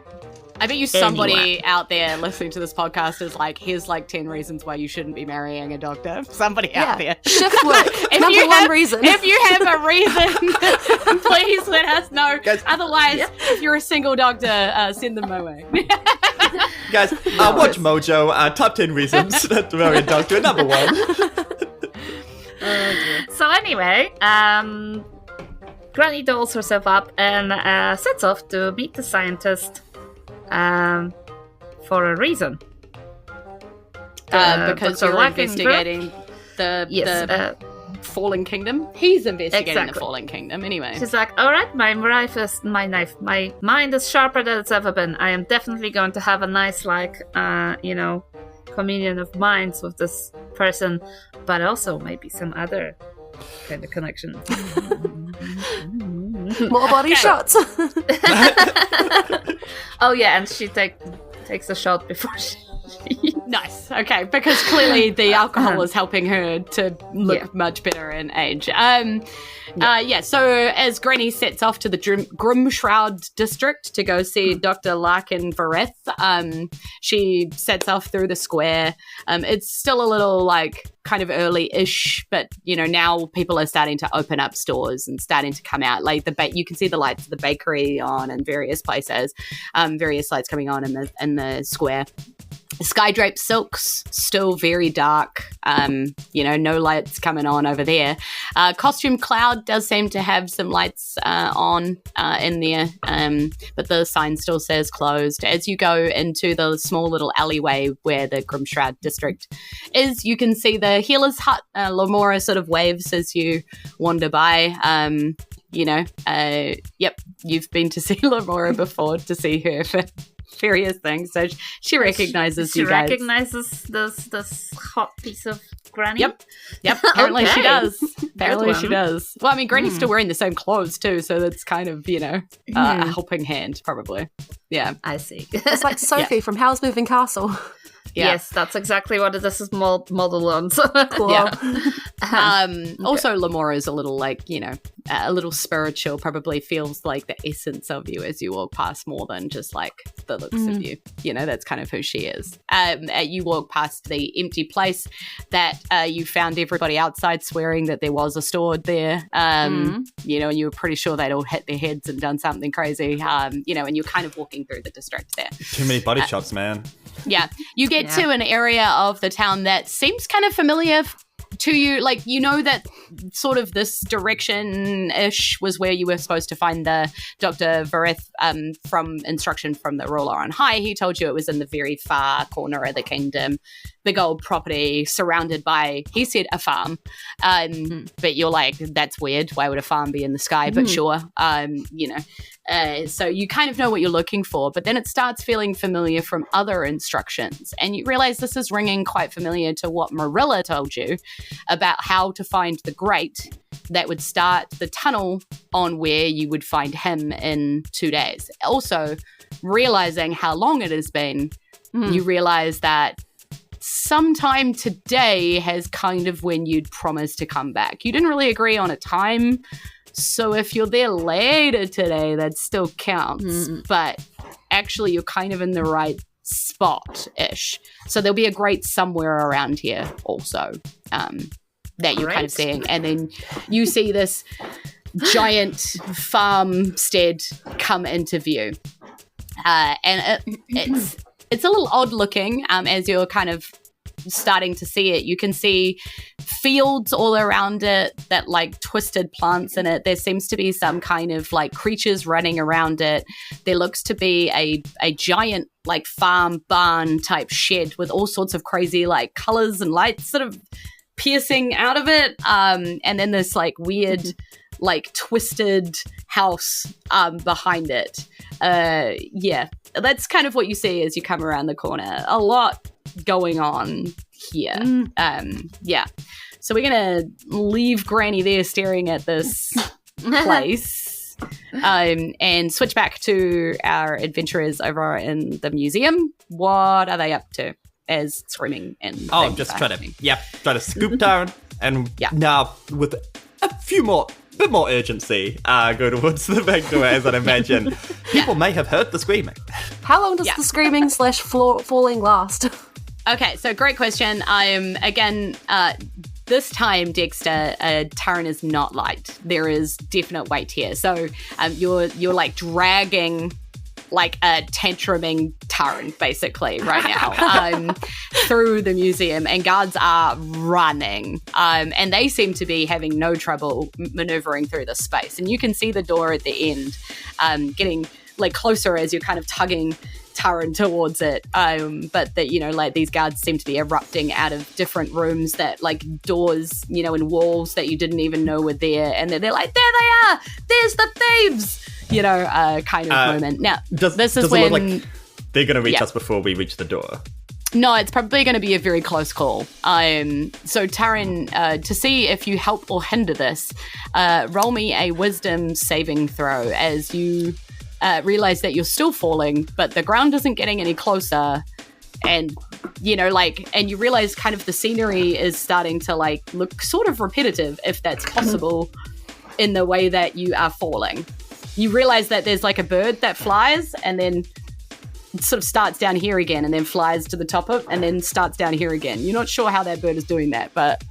I bet you somebody out there listening to this podcast is like, here's like 10 reasons why you shouldn't be marrying a doctor. Somebody out there. Shift work. Number one reason. If you have a reason, please let us know. Guys, otherwise, if you're a single doctor, send them my way. Guys, watch Mojo. Top 10 reasons to marry a doctor. Number 1. So anyway, Granny dolls herself up and sets off to meet the scientist. For a reason. Because you're investigating the Fallen Kingdom. He's investigating the Fallen Kingdom anyway. She's like, alright, my mind is sharper than it's ever been. I am definitely going to have a nice, communion of minds with this person, but also maybe some other kind of connection. More body shots. Oh yeah, and she takes a shot before she... Nice. Okay, because clearly the alcohol is helping her to look much better in age. So as Granny sets off to the Grimshroud district to go see Dr. Larkin Vareth, she sets off through the square. It's still a little kind of early-ish, but now people are starting to open up stores and starting to come out. Like you can see the lights of the bakery on in various places, various lights coming on in the square. Skydrape silks, still very dark. No lights coming on over there. Costume Cloud does seem to have some lights on in there, but the sign still says closed. As you go into the small little alleyway where the Grimshroud district is, you can see the healer's hut. Lamora sort of waves as you wander by. You've been to see Lamora before to see her for various things, so she recognizes you guys. She recognizes this hot piece of Granny? Yep. Apparently she does. Apparently she one. does. Well, I mean, Granny's still wearing the same clothes too, so that's kind of, a helping hand, probably. Yeah. I see. It's like Sophie from Howl's Moving Castle. Yeah. Yes, that's exactly what this is modeled on. So. Cool. Yeah. Also, Lamora is a little a little spiritual, probably feels like the essence of you as you walk past more than just like the looks of you. That's kind of who she is. You walk past the empty place that you found everybody outside swearing that there was a store there. And you were pretty sure they'd all hit their heads and done something crazy. And you're kind of walking through the district there. Too many body shots, man. Yeah. You get to an area of the town that seems kind of familiar to you. Like, that sort of this direction-ish was where you were supposed to find the Dr. Vareth from instruction from the ruler on high. He told you it was in the very far corner of the kingdom. Big old property surrounded by, he said, a farm. But you're like, that's weird. Why would a farm be in the sky? But sure, so you kind of know what you're looking for, but then it starts feeling familiar from other instructions. And you realize this is ringing quite familiar to what Marilla told you about how to find the grate that would start the tunnel on where you would find him in 2 days. Also, realizing how long it has been, you realize that sometime today has kind of when you'd promised to come back. You didn't really agree on a time, so if you're there later today, that still counts. But actually, you're kind of in the right spot-ish. So there'll be a grate somewhere around here also that you're kind of seeing. And then you see this giant farmstead come into view. And it's a little odd looking as you're kind of starting to see it. You can see fields all around it that like twisted plants in it. There seems to be some kind of like creatures running around it. There looks to be a giant like farm barn type shed with all sorts of crazy like colors and lights sort of piercing out of it. And then this like weird like twisted house behind it. Yeah, that's kind of what you see as you come around the corner. A lot going on here. Yeah. So we're going to leave Granny there staring at this place and switch back to our adventurers over in the museum. What are they up to as screaming and just try to scoop Taryn and now with a bit more urgency, go towards the back door, as I'd imagine. People may have heard the screaming. How long does the screaming / falling last? Okay, so great question. Again, this time, Dexter, Taryn is not light. There is definite weight here. So you're like dragging like a tantruming Taryn, basically, right now, through the museum, and guards are running. And they seem to be having no trouble maneuvering through the space. And you can see the door at the end getting like closer as you're kind of tugging Taryn towards it. But that, like these guards seem to be erupting out of different rooms that like doors, and walls that you didn't even know were there. And they're like, there they are! There's the thieves! Kind of moment. Now, does it look like they're going to reach us before we reach the door? No, it's probably going to be a very close call. So Taryn, to see if you help or hinder this, roll me a wisdom saving throw as you realize that you're still falling, but the ground isn't getting any closer. And, and you realize kind of the scenery is starting to like look sort of repetitive, if that's possible, in the way that you are falling. You realize that there's like a bird that flies and then sort of starts down here again and then flies to the top of and then starts down here again. You're not sure how that bird is doing that, but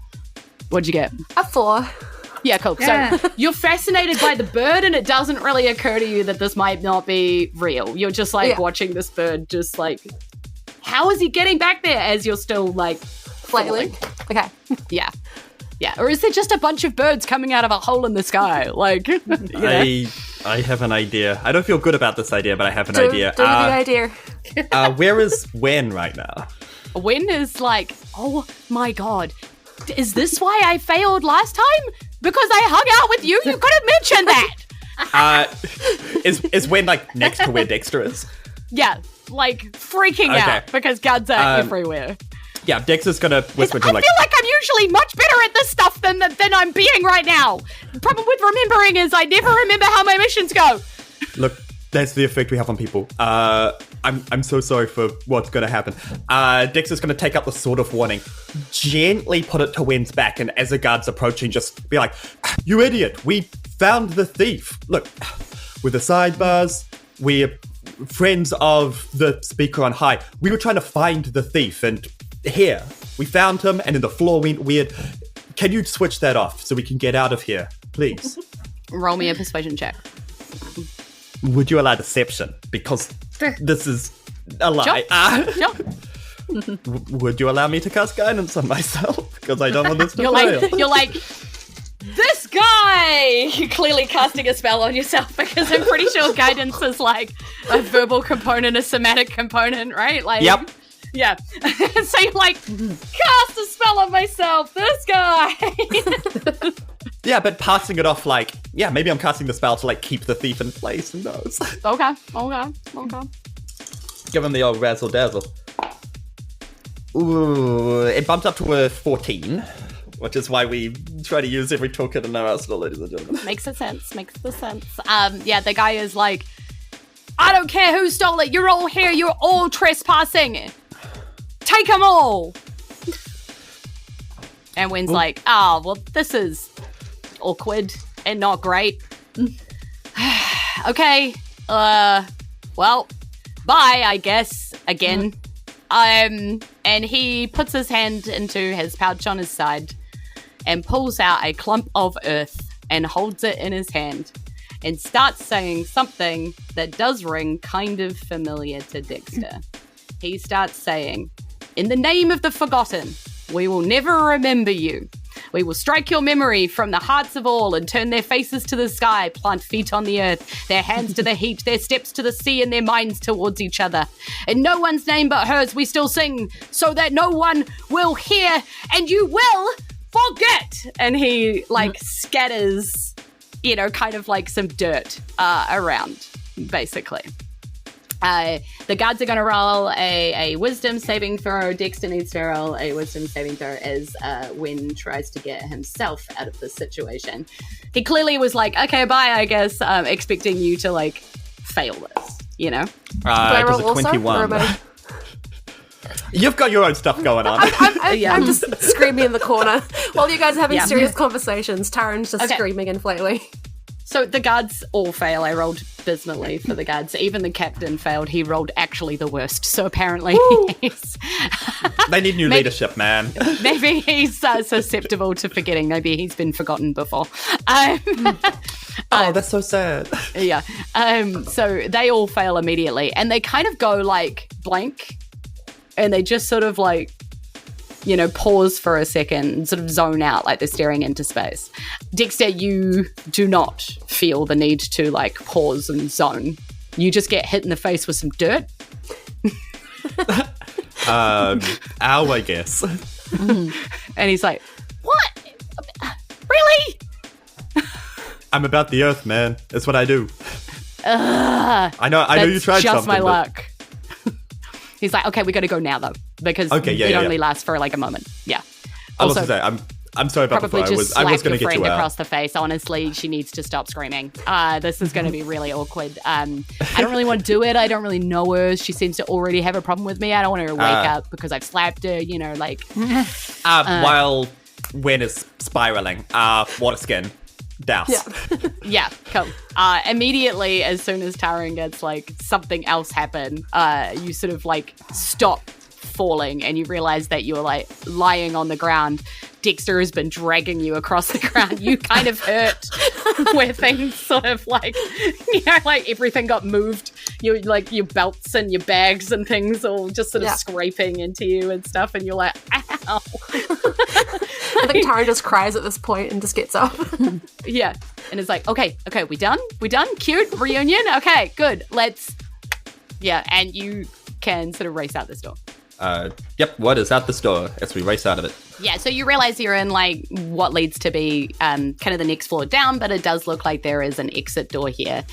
what'd you get? A 4. Yeah, cool. Yeah. So you're fascinated by the bird and it doesn't really occur to you that this might not be real. You're just like watching this bird just like, how is he getting back there as you're still like flailing? Okay. Yeah. Yeah, or is there just a bunch of birds coming out of a hole in the sky? Like, I have an idea. I don't feel good about this idea, but I have an idea. Do the idea. Where is Wen right now? Wen is like, oh my god, is this why I failed last time? Because I hung out with you? You could have mentioned that. Is Wen like next to where Dexter is? Yeah, like freaking out because guards are everywhere. Yeah, Dexter's gonna whisper to him like, I feel like I'm usually much better at this stuff than I'm being right now. The problem with remembering is I never remember how my missions go. Look, that's the effect we have on people. I'm so sorry for what's going to happen. Dexter's going to take up the sword of warning, gently put it to Wen's back, and as the guard's approaching, just be like, "You idiot, we found the thief. Look, we're the Sidebars, we're friends of the speaker on high. We were trying to find the thief, and here, we found him, and then the floor went weird. Can you switch that off so we can get out of here, please?" Roll me a persuasion check. Would you allow deception? Because this is a lie. Sure. Would you allow me to cast guidance on myself? Because I don't want this to fail. You're like, this guy! You're clearly casting a spell on yourself because I'm pretty sure guidance is like a verbal component, a somatic component, right? Like, yep. Yeah. So you're like, cast a spell on myself, this guy! Yeah, but passing it off like, yeah, maybe I'm casting the spell to like keep the thief in place. Who knows? Okay. Give him the old razzle dazzle. Ooh, it bumped up to a 14, which is why we try to use every token in our arsenal, ladies and gentlemen. Makes the sense. Yeah, the guy is like, I don't care who stole it. You're all here. You're all trespassing. Take them all. And Wen's like, well, this is awkward and not great. Okay. Well, bye, I guess, again. And he puts his hand into his pouch on his side and pulls out a clump of earth and holds it in his hand and starts saying something that does ring kind of familiar to Dexter. He starts saying, "In the name of the forgotten, we will never remember you. We will strike your memory from the hearts of all and turn their faces to the sky, plant feet on the earth, their hands to the heat, their steps to the sea, and their minds towards each other. In no one's name but hers we still sing, so that no one will hear, and you will forget." And he, like, scatters, kind of like some dirt around, basically. The guards are going to roll a wisdom saving throw. Dexter needs to roll a wisdom saving throw as Wen tries to get himself out of this situation. He clearly was like, okay, bye, I guess, expecting you to, like, fail this, Do I roll a 21. You've got your own stuff going on. I'm just screaming in the corner. While you guys are having serious conversations, Taryn's just screaming and flailing. So the guards all fail. I rolled dismally for the guards. Even the captain failed. He rolled actually the worst. So apparently they need new leadership, man. Maybe he's susceptible to forgetting. Maybe he's been forgotten before. That's so sad. Yeah. So they all fail immediately. And they kind of go like blank. And they just sort of like, pause for a second and sort of zone out, like they're staring into space. Dexter, you do not feel the need to, like, pause and zone. You just get hit in the face with some dirt. Ow, I guess. And he's like, what? Really? I'm about the earth, man. That's what I do. I know you tried something. Just my luck. He's like, okay, we got to go now, though, because it only lasts for, like, a moment. Yeah. I was also say, I'm sorry about probably before. Just I was going going to to get you out. across the face. Honestly, she needs to stop screaming. This is going to be really awkward. I don't really want to do it. I don't really know her. She seems to already have a problem with me. I don't want her to wake up because I've slapped her, like. While Wen is spiraling, water skin. Douse. Yeah, cool. Immediately, as soon as Taryn gets, like, something else happen, you sort of, like, stop falling and you realize that you're, like, lying on the ground. Dexter has been dragging you across the ground. You kind of hurt where things sort of, like, like everything got moved. You, like, your belts and your bags and things all just sort of scraping into you and stuff, and you're like, ow. I think Taryn just cries at this point and just gets up. Yeah. And it's like, okay, we done? Cute? Reunion? Okay, good. Let's... Yeah, and you can sort of race out this door. Yep, word is out this door as we race out of it. Yeah, so you realize you're in, like, what leads to be kind of the next floor down, but it does look like there is an exit door here.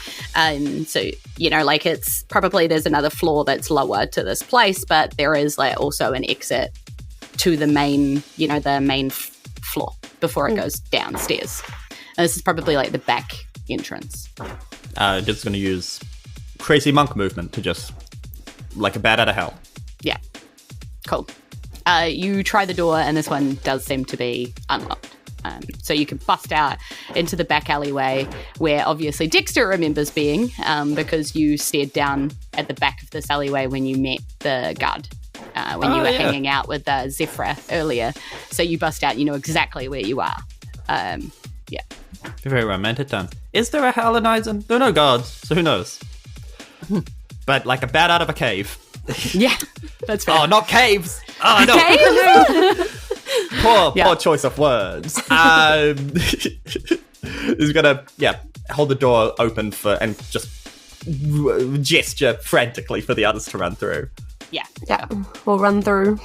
So, like, it's probably there's another floor that's lower to this place, but there is, like, also an exit to the main, the main floor before it goes downstairs. And this is probably like the back entrance. Just going to use crazy monk movement to just, like a bat out of hell. Yeah. Cool. You try the door, and this one does seem to be unlocked. So you can bust out into the back alleyway where obviously Dexter remembers being, because you stared down at the back of this alleyway when you met the guard, when you were hanging out with Zephyr earlier. So you bust out, you know exactly where you are. Yeah. Very romantic time. Is there a hell in Isen? There are no gods, so who knows? But like a bat out of a cave. Yeah, that's fair. Oh, not caves! Oh, no! Caves? Poor choice of words. He's gonna, hold the door open and just gesture frantically for the others to run through. Yeah. We'll run through.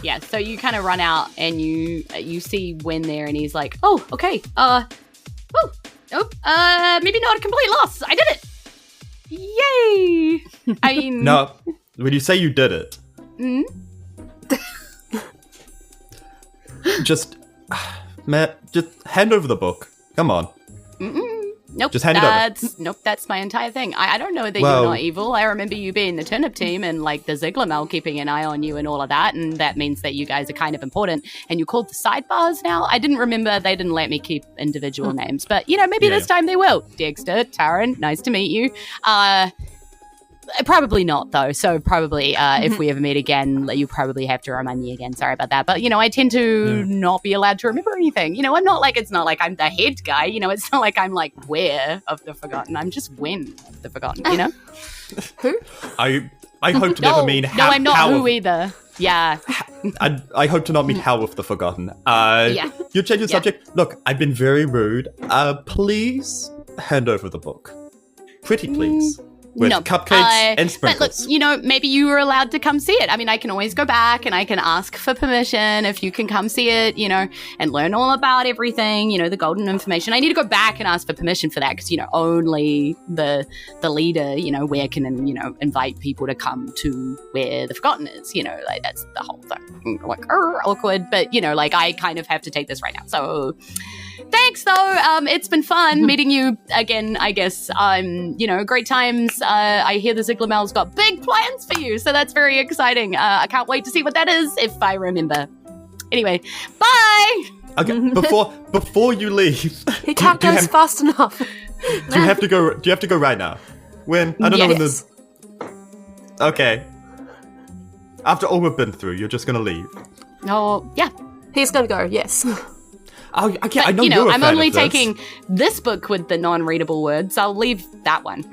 Yeah, so you kind of run out and you see Wen there, and he's like, oh, okay, maybe not a complete loss. I did it. Yay! I mean... No, when you say you did it... just hand over the book. Come on. Nope. Just hand it over. Nope, that's my entire thing. I don't know that you're not evil. I remember you being the turnip team and like the Ziglamel keeping an eye on you and all of that, and that means that you guys are kind of important. And you called the Sidebars now? I didn't remember. They didn't let me keep individual names, but maybe this time they will. Dexter, Taryn, nice to meet you. Probably not, though. So probably if we ever meet again, you probably have to remind me again. Sorry about that. But, I tend to not be allowed to remember anything. I'm not like, it's not like I'm the head guy. It's not like I'm like Where of the Forgotten. I'm just Wen of the Forgotten, Who? I hope to never mean No, I'm not who either. Yeah. I hope to not mean How of the Forgotten. You change the subject. Look, I've been very rude. Please hand over the book. Pretty please. With cupcakes and sprinkles. But look, maybe you were allowed to come see it. I mean, I can always go back and I can ask for permission if you can come see it, and learn all about everything, the golden information. I need to go back and ask for permission for that because, only the leader, Where can, invite people to come to where the Forgotten is, like that's the whole thing. Like, awkward, but, I kind of have to take this right now. So... Thanks, though. It's been fun meeting you again, I guess. Great times. I hear the Ziglamel's got big plans for you, so that's very exciting. I can't wait to see what that is, if I remember. Anyway, bye! Okay, before you leave... He can't go fast enough. Do you have to go right now? When? I don't know when the... Okay. After all we've been through, you're just gonna leave? Oh, yeah. He's gonna go, yes. Oh, okay, I know you're a fan I'm only of this. taking this book with the non-readable words. I'll leave that one.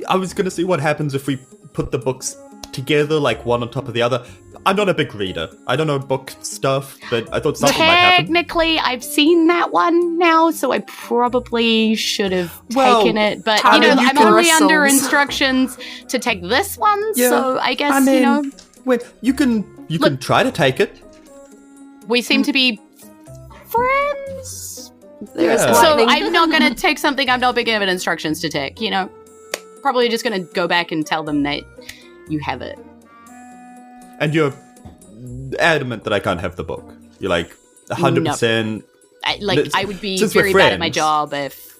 I was going to see what happens if we put the books together, like one on top of the other. I'm not a big reader. I don't know book stuff, but I thought something might happen. Technically, I've seen that one now, so I probably should have taken it. But, I'm only under instructions to take this one, so I guess, Wait, you can try to take it. We seem to be... friends. Yeah. So I'm not going to take something I'm not big given instructions to take, Probably just going to go back and tell them that you have it. And you're adamant that I can't have the book. You're like 100%. I would be very bad at my job if,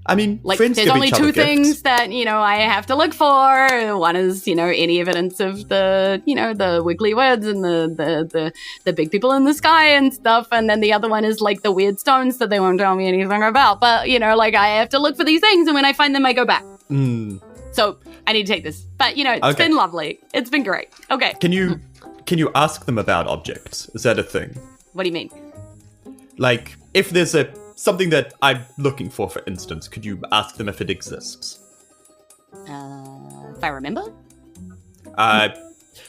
I mean, like, friends there's give only each other two gifts. things that, I have to look for. One is, any evidence of the, the wiggly words and the big people in the sky and stuff. And then the other one is, like, the weird stones that they won't tell me anything about. But, I have to look for these things. And when I find them, I go back. So I need to take this. But, it's been lovely. It's been great. Okay. Can you ask them about objects? Is that a thing? What do you mean? Like, if there's something that I'm looking for instance, could you ask them if it exists? If I remember?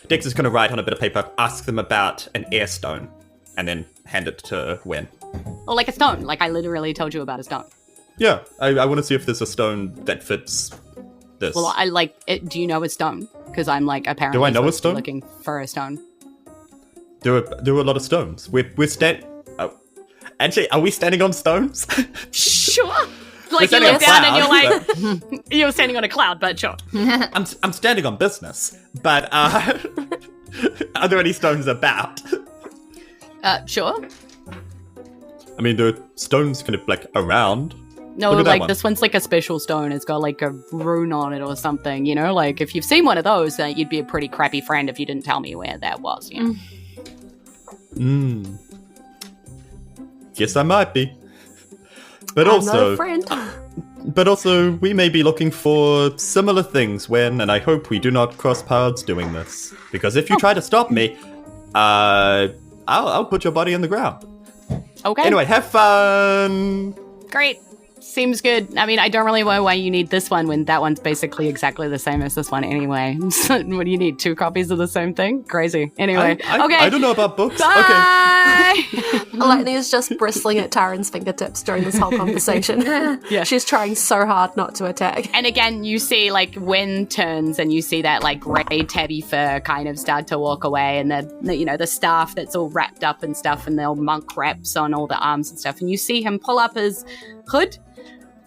Dexter's going to write on a bit of paper, ask them about an air stone, and then hand it to Wen. Oh, like a stone. Like I literally told you about a stone. Yeah, I want to see if there's a stone that fits this. Well, I like it. Do you know a stone? Because I'm like apparently do I know a stone? Looking for a stone. There are a lot of stones. We're Actually, are we standing on stones? Sure. Like you look down and you're like, you're standing on a cloud, but sure. I'm standing on business, but Are there any stones about? Sure. I mean, there are stones kind of like around. No, like this one's like a special stone. It's got like a rune on it or something, you know? Like if you've seen one of those, you'd be a pretty crappy friend if you didn't tell me where that was, you know? Guess I might be. But I'm not a friend. But also, we may be looking for similar things when, and I hope we do not cross paths doing this. Because if you try to stop me, I'll put your body in the ground. Okay. Anyway, have fun! Great. Seems good. I mean, I don't really know why you need this one when that one's basically exactly the same as this one anyway. What do you need? 2 copies of the same thing? Crazy. Anyway, okay. I don't know about books. Bye! Okay. Lightning is just bristling at Taryn's fingertips during this whole conversation. Yeah. She's trying so hard not to attack. And again, you see like wind turns and you see that like grey tabby fur kind of start to walk away, and the staff that's all wrapped up and stuff, and the old monk wraps on all the arms and stuff, and you see him pull up his hood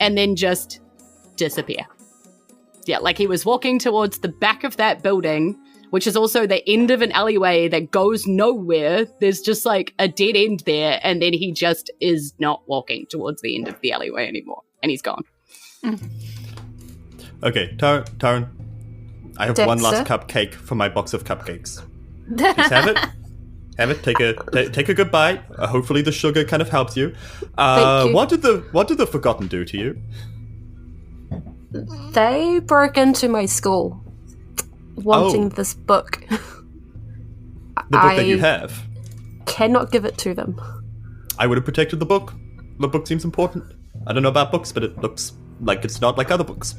and then just disappear. Yeah, like he was walking towards the back of that building, which is also the end of an alleyway that goes nowhere. There's just like a dead end there, and then he just is not walking towards the end of the alleyway anymore, and he's gone. Okay, Taryn, I have one last cupcake for my box of cupcakes. Just have it. Have it. Take a good bite. Hopefully, the sugar kind of helps you. Thank you. What did the Forgotten do to you? They broke into my school, wanting this book. The book that you have. Cannot give it to them. I would have protected the book. The book seems important. I don't know about books, but it looks like it's not like other books.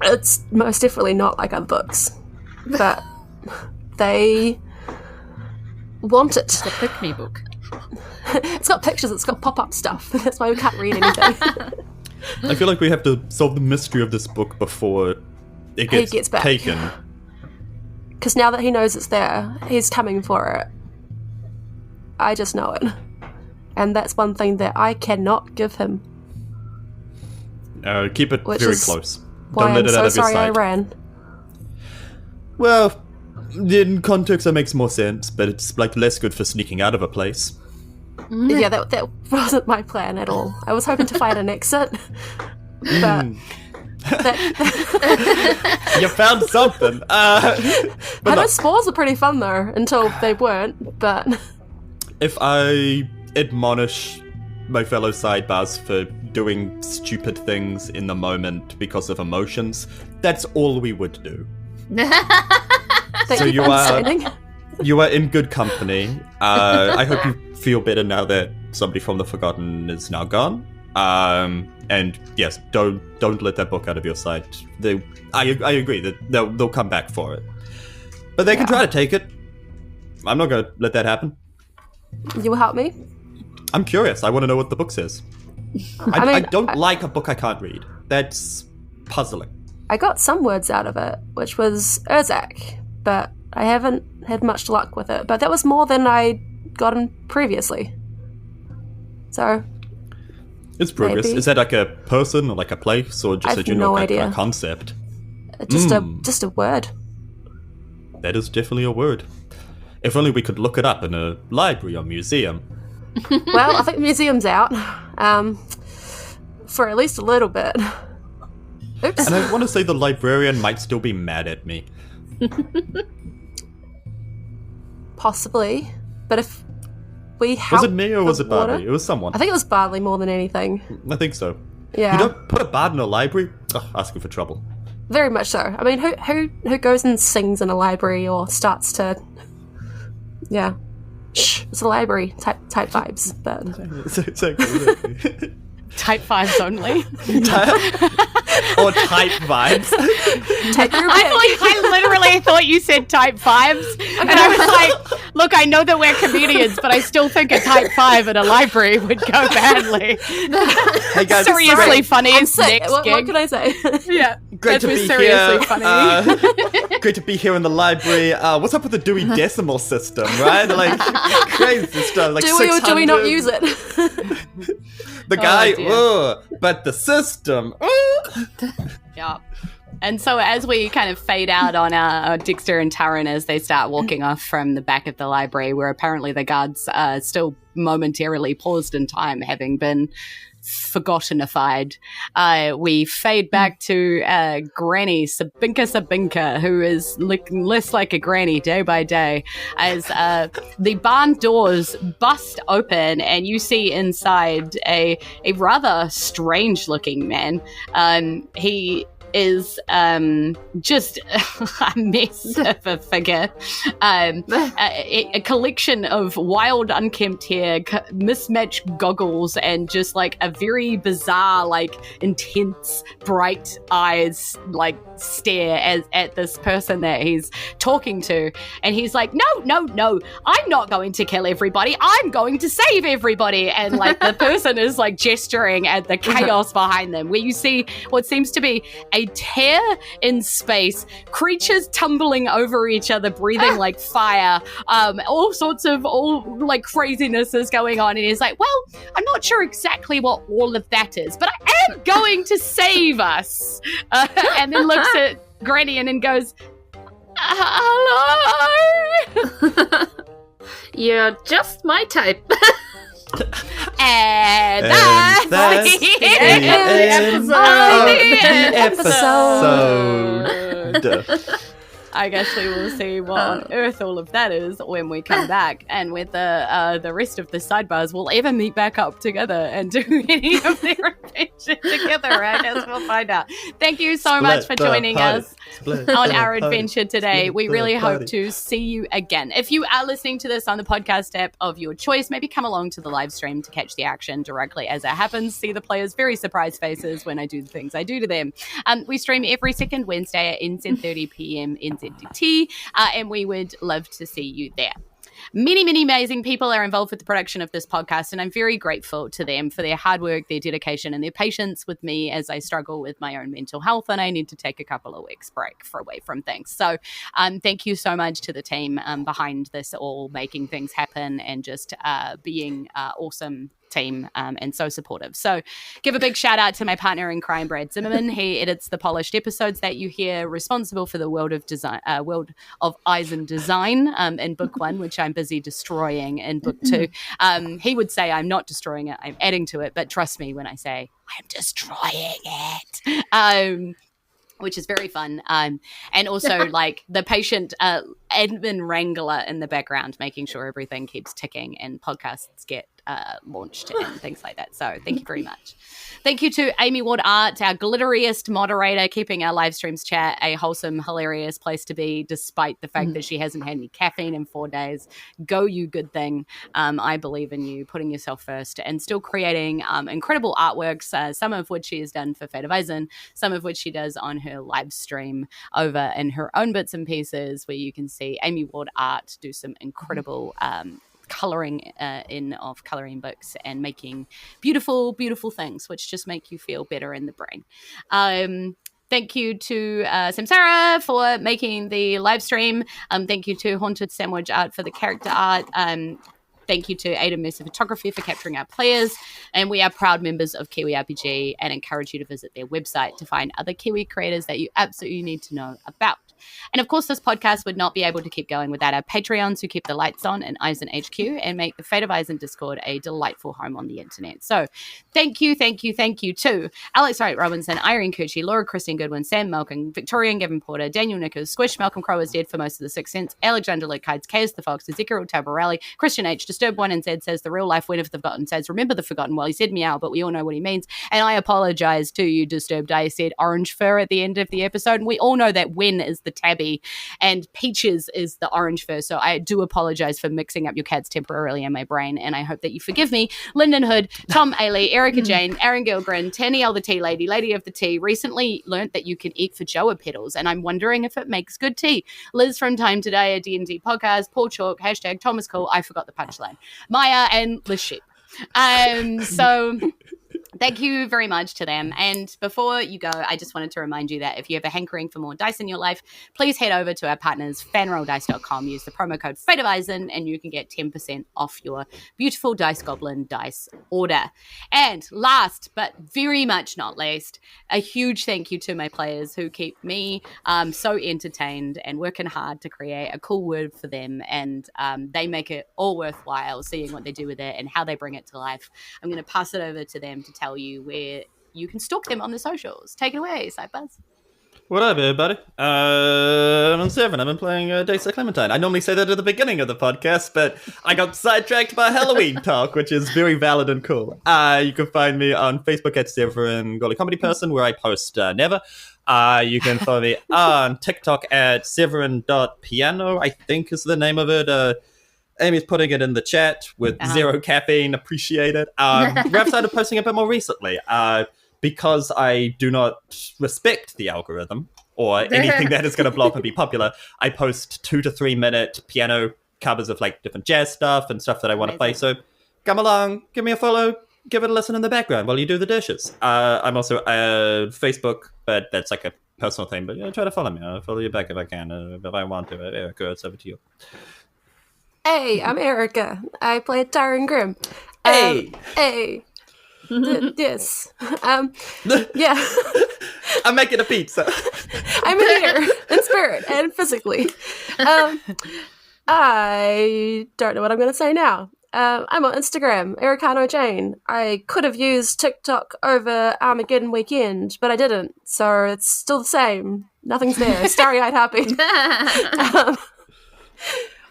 It's most definitely not like other books, but they want it. It's a pick-me book. It's got pictures, it's got pop-up stuff. That's why we can't read anything. I feel like we have to solve the mystery of this book before it gets back. taken. Because now that he knows it's there, he's coming for it. I just know it. And that's one thing that I cannot give him. Keep it Which very is close. Why Don't let I'm it so out of your sorry I sight. ran. Well, in context that makes more sense, but it's like less good for sneaking out of a place. Yeah, that wasn't my plan at all. I was hoping to find an exit, but You found something. I know spores are pretty fun though, until they weren't, but if I admonish my fellow sidebars for doing stupid things in the moment because of emotions, that's all we would do. thank So you for understanding. You are in good company. I hope you feel better now that somebody from the Forgotten is now gone. And yes, don't let that book out of your sight. I agree that they'll come back for it, but they can try to take it. I'm not gonna let that happen. You will help me? I'm curious. I want to know what the book says. I don't like a book I can't read. That's puzzling. I got some words out of it, which was Urzak, but I haven't had much luck with it. But that was more than I'd gotten previously. So It's progress. maybe. Is that like a person or like a place or just I a have general no kind of idea. concept? Just a word. That is definitely a word. If only we could look it up in a library or museum. Well, I think the museum's out. For at least a little bit. Oops. And I want to say the librarian might still be mad at me. Possibly. But if we help Was it me or was it water- Barbie? It was someone. I think it was Barley more than anything. I think so. Yeah. You don't put a bard in a library? Ugh, asking for trouble. Very much so. I mean, who goes and sings in a library or starts to... Yeah. Shh, it's a library type vibes, but... It's okay. Type 5s only. Or type vibes. Take your pick. I literally thought you said type 5s. And I was like, look, I know that we're comedians, but I still think a type 5 in a library would go badly. Hey guys, Seriously funny I'm is sick. next What gig. can I say? Yeah, great to that was be seriously here. funny. Great to be here in the library. What's up with the Dewey Decimal System, right? Like crazy stuff. Like Do we or do we not 600. use it? The guy, dear. oh, but the system. Oh. Yeah. And so as we kind of fade out on our Dexter and Taryn as they start walking off from the back of the library, where apparently the guards are still momentarily paused in time, having been forgottenified, we fade back to Granny Sabinka, who is looking less like a granny day by day, as the barn doors bust open and you see inside a rather strange looking man. He is just a mess of a figure. A collection of wild, unkempt hair, mismatched goggles, and just like a very bizarre, like intense, bright eyes, like stare at this person that he's talking to. And he's like, no, I'm not going to kill everybody. I'm going to save everybody. And like the person is like gesturing at the chaos behind them, where you see what seems to be a tear in space, creatures tumbling over each other, breathing like fire, all sorts of like craziness is going on. And he's like, well, I'm not sure exactly what all of that is, but I am going to save us. And then looks at Granny and then goes, hello. You're just my type. And that's the episode. I guess we will see what on earth all of that is when we come back, and whether the rest of the sidebars will ever meet back up together and do any of their adventure together. I guess we'll find out. Thank you so much for joining us on our adventure today. We really hope to see you again. If you are listening to this on the podcast app of your choice, maybe come along to the live stream to catch the action directly as it happens. See the players' very surprised faces when I do the things I do to them. We stream every second Wednesday at 10:30 p.m. NZDT, and we would love to see you there. Many, many amazing people are involved with the production of this podcast, and I'm very grateful to them for their hard work, their dedication, and their patience with me as I struggle with my own mental health and I need to take a couple of weeks break away from things. So thank you so much to the team behind this all, making things happen and just being awesome team and so supportive. So give a big shout out to my partner in crime, Brad Zimmerman. He edits the polished episodes that you hear, responsible for the world of Isen design in book 1, which I'm busy destroying in book 2. He would say I'm not destroying it, I'm adding to it, but trust me when I say I'm destroying it. Which is very fun. And also like the patient admin wrangler in the background, making sure everything keeps ticking and podcasts get launched and things like that. So thank you very much. Thank you to Amy Ward Art, our glitteriest moderator, keeping our live streams chat a wholesome, hilarious place to be, despite the fact that she hasn't had any caffeine in 4 days. Go, you good thing. I believe in you, putting yourself first and still creating incredible artworks, some of which she has done for Fate of Isen, some of which she does on her live stream over in her own bits and pieces, where you can see Amy Ward Art do some incredible coloring of coloring books and making beautiful, beautiful things, which just make you feel better in the brain. Thank you to Samsara for making the live stream. Thank you to Haunted Sandwich Art for the character art. Thank you to Ada Mercer Photography for capturing our players. And we are proud members of Kiwi RPG and encourage you to visit their website to find other Kiwi creators that you absolutely need to know about. And of course, this podcast would not be able to keep going without our Patreons who keep the lights on in Isen HQ and make the Fate of Isen Discord a delightful home on the internet. So thank you to Alex Wright Robinson, Irene Curchi, Laura Christine Goodwin, Sam Malkin, Victorian Gavin Porter, Daniel Nickers, Squish, Malcolm Crowe is dead for most of the Sixth Sense, Alexander Luke Hides, Chaos the Fox, Ezekiel Tabarelli, Christian H, Disturbed One and Z says the real life win of the forgotten says remember the forgotten. Well, he said meow, but we all know what he means. And I apologize to you, Disturbed. I said orange fur at the end of the episode. And we all know that Wen is the tabby and Peaches is the orange fur. So I do apologize for mixing up your cats temporarily in my brain. And I hope that you forgive me. Lyndon Hood, Tom Ailey, Erika Jayne, Aaron Gilgren, Tanny L the Tea Lady, Lady of the Tea, recently learnt that you can eat feijoa petals. And I'm wondering if it makes good tea. Liz from Time Today, a D&D podcast, Paul Chalk, hashtag Thomas Cole, I forgot the punchline. Maya and Liz Sheep. So Thank you very much to them. And before you go, I just wanted to remind you that if you have a hankering for more dice in your life, please head over to our partners, fanrolldice.com. Use the promo code FATEOFEisen and you can get 10% off your beautiful Dice Goblin dice order. And last, but very much not least, a huge thank you to my players who keep me so entertained and working hard to create a cool word for them. And they make it all worthwhile seeing what they do with it and how they bring it to life. I'm going to pass it over to them to tell you where you can stalk them on the socials. Take it away, Sidebars. What up, everybody? I'm Severin. I've been playing Dexter Clementine. I normally say that at the beginning of the podcast, but I got sidetracked by Halloween talk, which is very valid and cool. You can find me on Facebook at Severin Gourley Comedy Person, where I post never. You can follow me on TikTok at Severin.piano, I think is the name of it. Amy's putting it in the chat with zero caffeine. Appreciate it. I've started posting a bit more recently because I do not respect the algorithm or anything that is going to blow up and be popular. I post 2 to 3 minute piano covers of like different jazz stuff and stuff that I want to play. So come along, give me a follow, give it a listen in the background while you do the dishes. I'm also Facebook, but that's like a personal thing. But try to follow me. I'll follow you back if I can. If I want to. Erika, it's over to you. Hey, I'm Erika. I play Taryn Grimm. Hey. Yes. Yeah. I'm making a pizza. I'm here in spirit and physically. I don't know what I'm going to say now. I'm on Instagram, Jayne. I could have used TikTok over Armageddon weekend, but I didn't. So it's still the same. Nothing's there. Starry-eyed happy.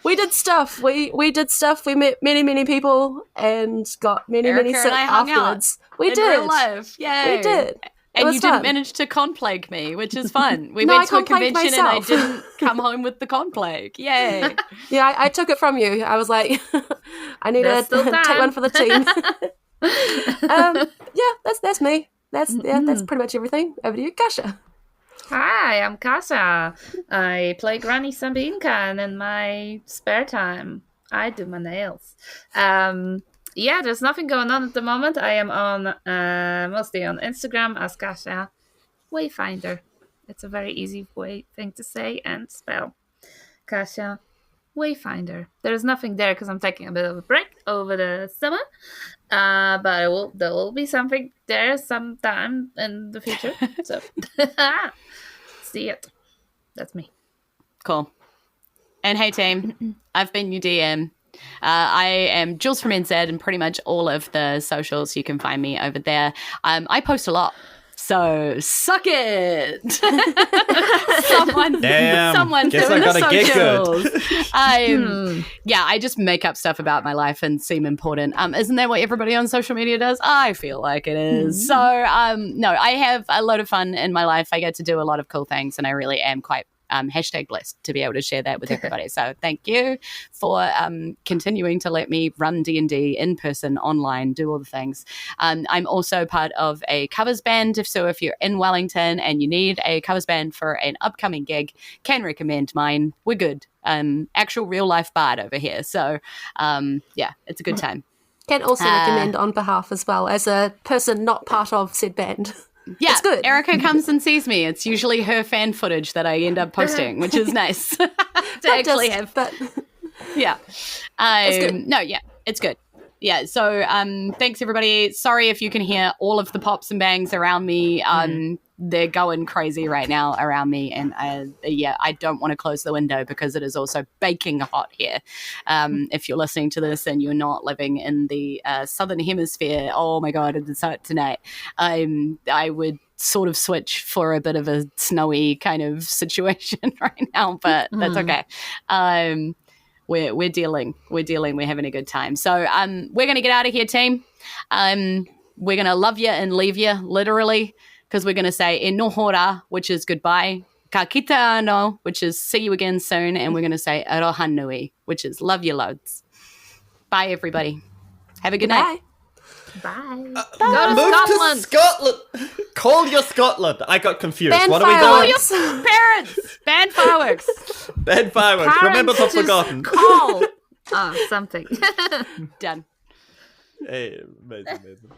We did stuff. We did stuff. We met many people and got many sick afterwards. We did. Real life. Yay. We did. And you didn't manage to conplague me, which is fun. We went to a convention and I didn't come home with the conplague. Yay. Yeah, I took it from you. I was like, I need to take one for the team. That's me. That's pretty much everything. Over to you, Kasia. Hi, I'm Kasia. I play Granny Sabinka, and in my spare time, I do my nails. There's nothing going on at the moment. I am on mostly on Instagram as Kasia Wayfinder. It's a very easy thing to say and spell. Kasia Wayfinder. There's nothing there because I'm taking a bit of a break over the summer. But there will be something there sometime in the future. So see it. That's me. Cool. And hey team, I've been your DM. I am Julz from NZ and pretty much all of the socials. You can find me over there. I post a lot. So suck it. someone guess I gotta get good. I just make up stuff about my life and seem important. Isn't that what everybody on social media does? I feel like it is. So no, I have a lot of fun in my life. I get to do a lot of cool things and I really am quite hashtag blessed to be able to share that with everybody. So thank you for continuing to let me run D&D in person, online, do all the things. I'm also part of a covers band. If you're in Wellington and you need a covers band for an upcoming gig, can recommend mine. We're good. Actual real life bard over here. So it's a good time. Can also recommend on behalf as well as a person not part of said band. Yeah, it's good. Erika comes and sees me. It's usually her fan footage that I end up posting, which is nice to actually have. But yeah, it's good. No, yeah, it's good. Yeah, so thanks everybody. Sorry if you can hear all of the pops and bangs around me. They're going crazy right now around me, and I don't want to close the window because it is also baking hot here. If you're listening to this and you're not living in the southern hemisphere, oh my god, it's hot tonight. I would sort of switch for a bit of a snowy kind of situation right now, but that's okay. We're dealing. We're having a good time. So we're gonna get out of here, team. We're gonna love you and leave you literally. Because we're going to say e noho rā, which is goodbye, ka kite anō, which is see you again soon, and we're going to say aroha nui, which is love you loads. Bye, everybody. Have a good night. Bye. Go to Scotland. Call your Scotland. I got confused. Ban what are we fireworks. doing? Call your parents. Ban fireworks. Ban fireworks. Remember the forgotten. Call. Something. Done. Hey, amazing.